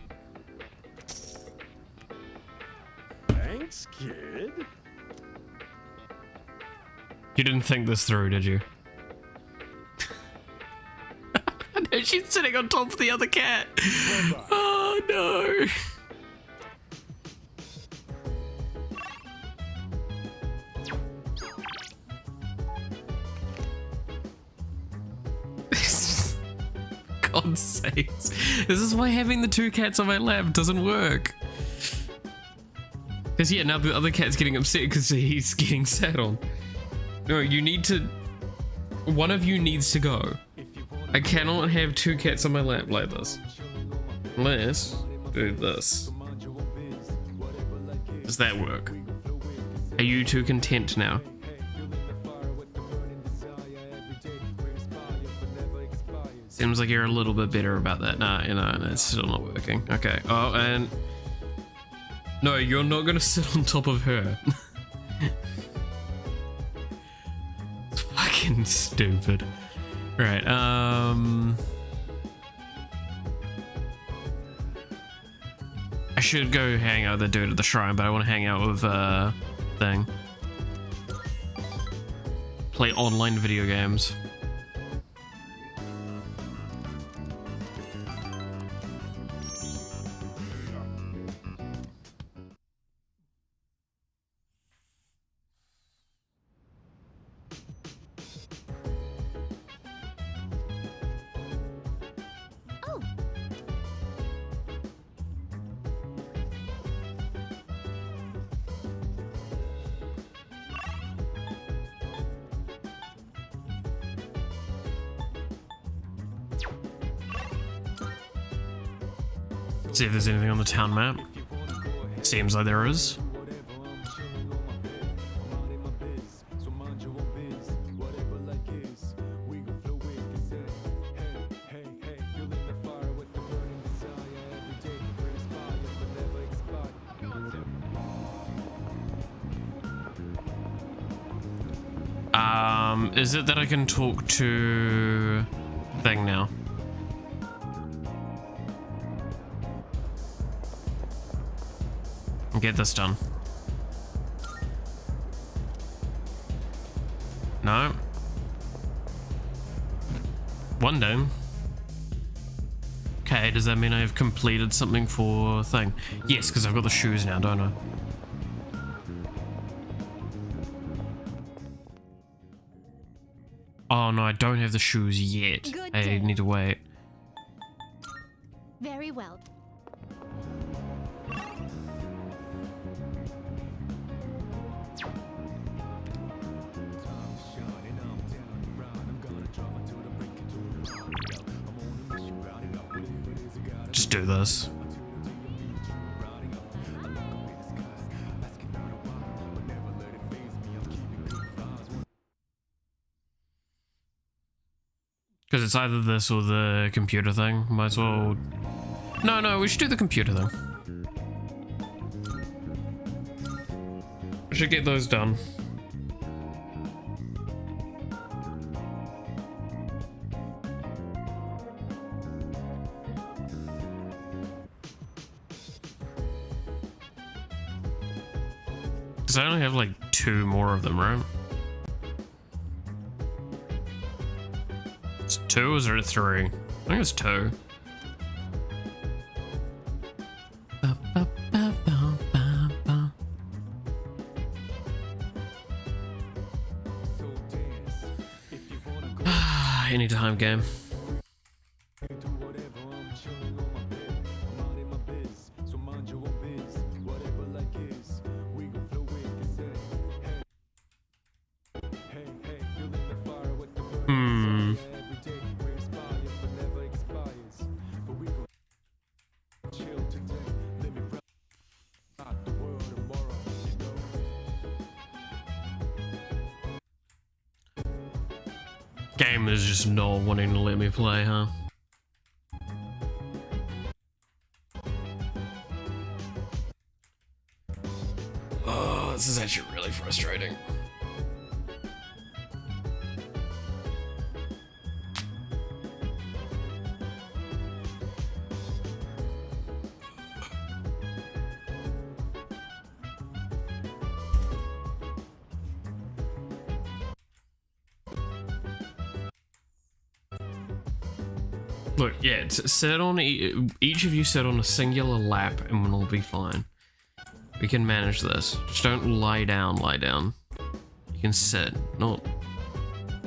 Thanks, kid. You didn't think this through, did you? No, she's sitting on top of the other cat. Oh, no. God's sakes. This is why having the two cats on my lap doesn't work. Because, yeah, now the other cat's getting upset because he's getting sat on. No, you need to... One of you needs to go. I cannot have two cats on my lap like this. Unless... do this. Does that work? Are you two content now? Seems like you're a little bit better about that. Nah, you know, it's still not working. Okay. Oh, and... No, you're not gonna sit on top of her. It's fucking stupid. Right, I should go hang out with the dude at the shrine, but I want to hang out with, thing. Play online video games. See if there's anything on the town map. Seems like there is. Is it that I can talk to thing now? Get this done. No. One dome. Okay, does that mean I've completed something for thing? Yes, because I've got the shoes now, don't I? Oh no, I don't have the shoes yet. I need to wait. Very well. Just do this. Because it's either this or the computer thing. Might as well... No, we should do the computer thing. We should get those done. Because I only have like 2 more of them, right? It's 2 or is it 3? I think it's 2. Anytime game. Game is just not wanting to let me play, huh? Oh, this is actually really frustrating. Look, yeah, sit on each of you sit on a singular lap and we'll be fine. We can manage this. Just don't lie down, lie down. You can sit, not...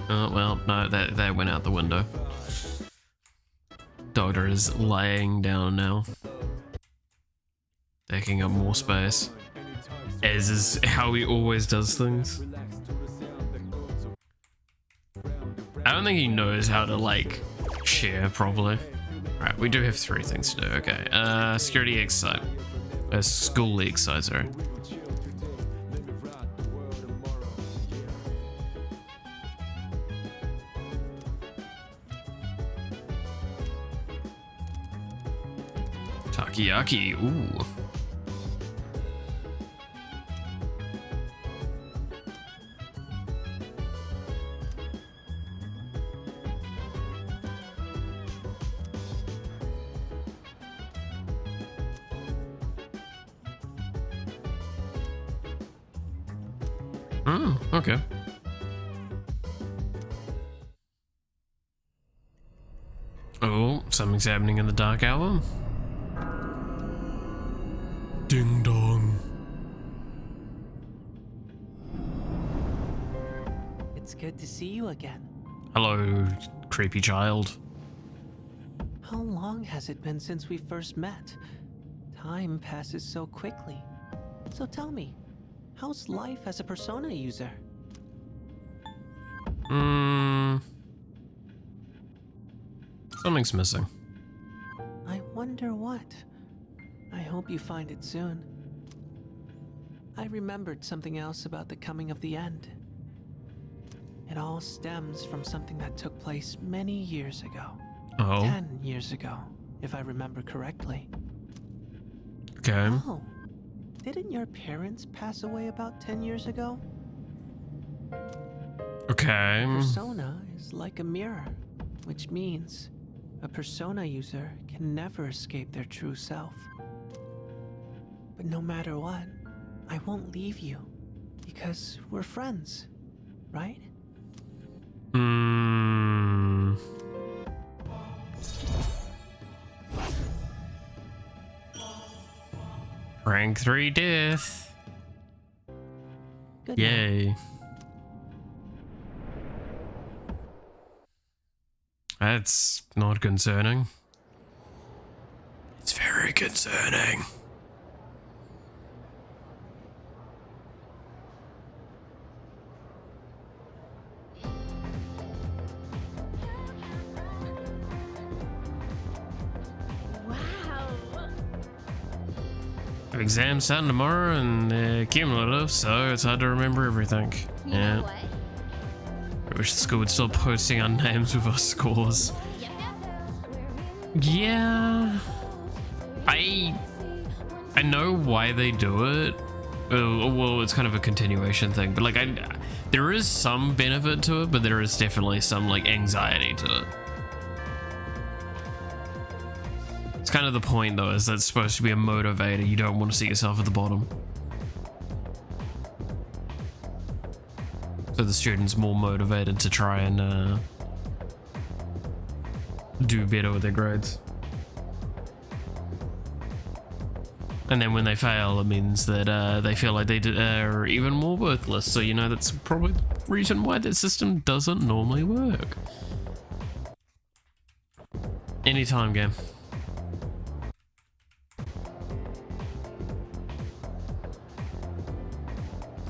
Oh, well, no, that went out the window. Doctor is laying down now. Taking up more space. As is how he always does things. I don't think he knows how to, like, share properly. Right, we do have 3 things to do, okay. Security exercise. School exercise, sorry. Takoyaki, ooh. Okay. Oh, something's happening in the dark hour. Ding dong. It's good to see you again. Hello, creepy child. How long has it been since we first met? Time passes so quickly. So tell me, how's life as a Persona user? Something's missing. I wonder what. I hope you find it soon. I remembered something else about the coming of the end. It all stems from something that took place many years ago. Oh. 10 years ago, if I remember correctly. Okay. Oh, didn't your parents pass away about 10 years ago? Okay. Persona is like a mirror, which means a Persona user can never escape their true self. But no matter what, I won't leave you, because we're friends, right? Rank 3 death. Good Yay. night. That's not concerning. It's very concerning. Exams starting tomorrow and they're cumulative, so it's hard to remember everything. You know what? I wish the school would stop posting our names with our scores. Yeah. I know why they do it. Well, it's kind of a continuation thing, but like there is some benefit to it, but there is definitely some like anxiety to it. It's kind of the point though, is that it's supposed to be a motivator. You don't want to see yourself at the bottom. So the student's more motivated to try and do better with their grades. And then when they fail, it means that they feel like they are even more worthless. So, you know, that's probably the reason why that system doesn't normally work. Anytime game.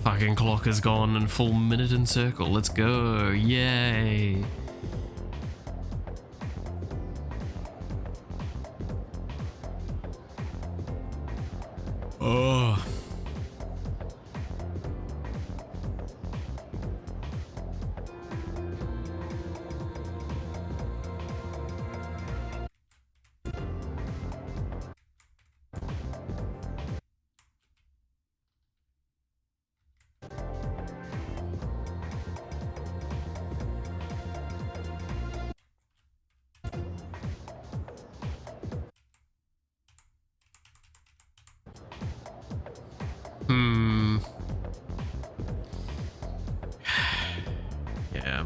Fucking clock is gone in full minute and circle. Let's go. Yay. Oh. Yeah.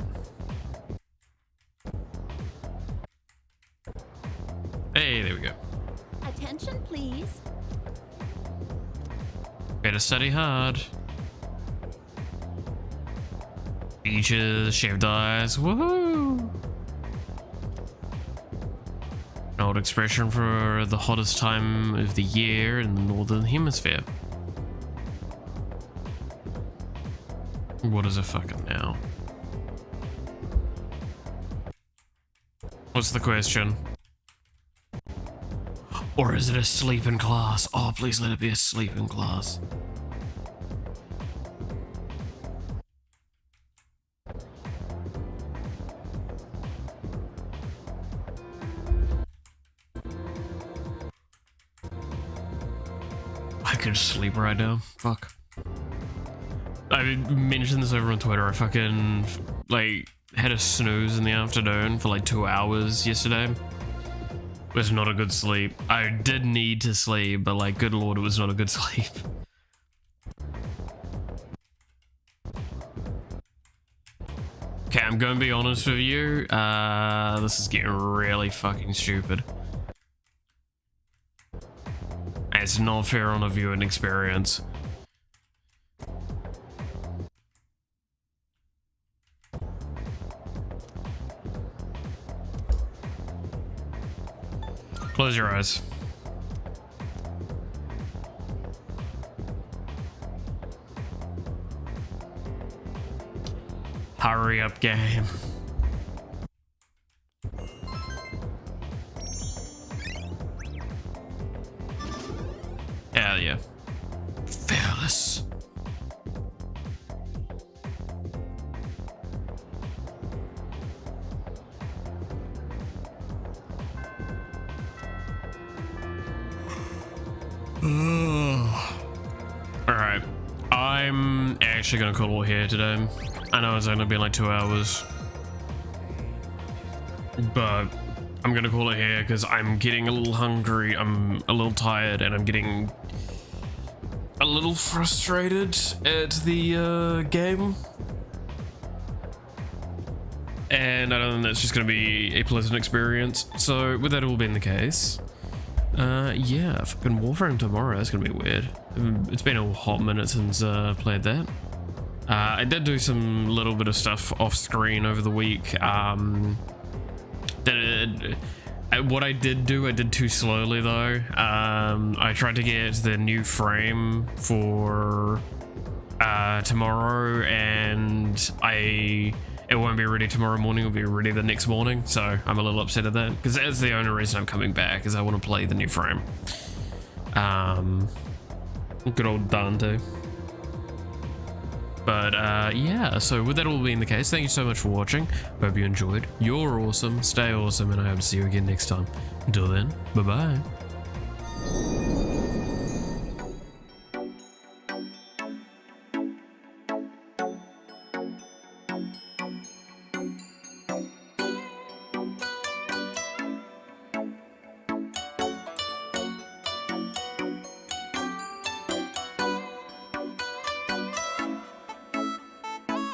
Hey, there we go. Attention, please. Better study hard. Beaches, shaved ice, woohoo! An old expression for the hottest time of the year in the northern hemisphere. What is it fucking now? What's the question? Or is it a sleeping class? Oh, please let it be a sleeping class. I could sleep right now. Fuck. I mentioned this over on Twitter. I fucking, like, had a snooze in the afternoon for like 2 hours yesterday. It was not a good sleep. I did need to sleep, but like, good lord, it was not a good sleep. Okay, I'm gonna be honest with you. This is getting really fucking stupid. It's not fair on a viewing experience. Close your eyes. Hurry up, game. Hell yeah. Fearless. Alright. I'm actually gonna call it here today. I know it's only been like 2 hours. But I'm gonna call it here because I'm getting a little hungry, I'm a little tired, and I'm getting a little frustrated at the game. And I don't think that's just gonna be a pleasant experience. So with that all being the case, yeah, fucking Warframe tomorrow, that's gonna be weird. It's been a hot minute since I played that. I did do some little bit of stuff off screen over the week. What I did do, I did too slowly though. I tried to get the new frame for tomorrow, and it won't be ready tomorrow morning, it'll be ready the next morning, so I'm a little upset at that, because that's the only reason I'm coming back, is I want to play the new frame. Good old Dante. But yeah, so with that all being the case, thank you so much for watching. Hope you enjoyed. You're awesome, stay awesome, and I hope to see you again next time. Until then, bye-bye.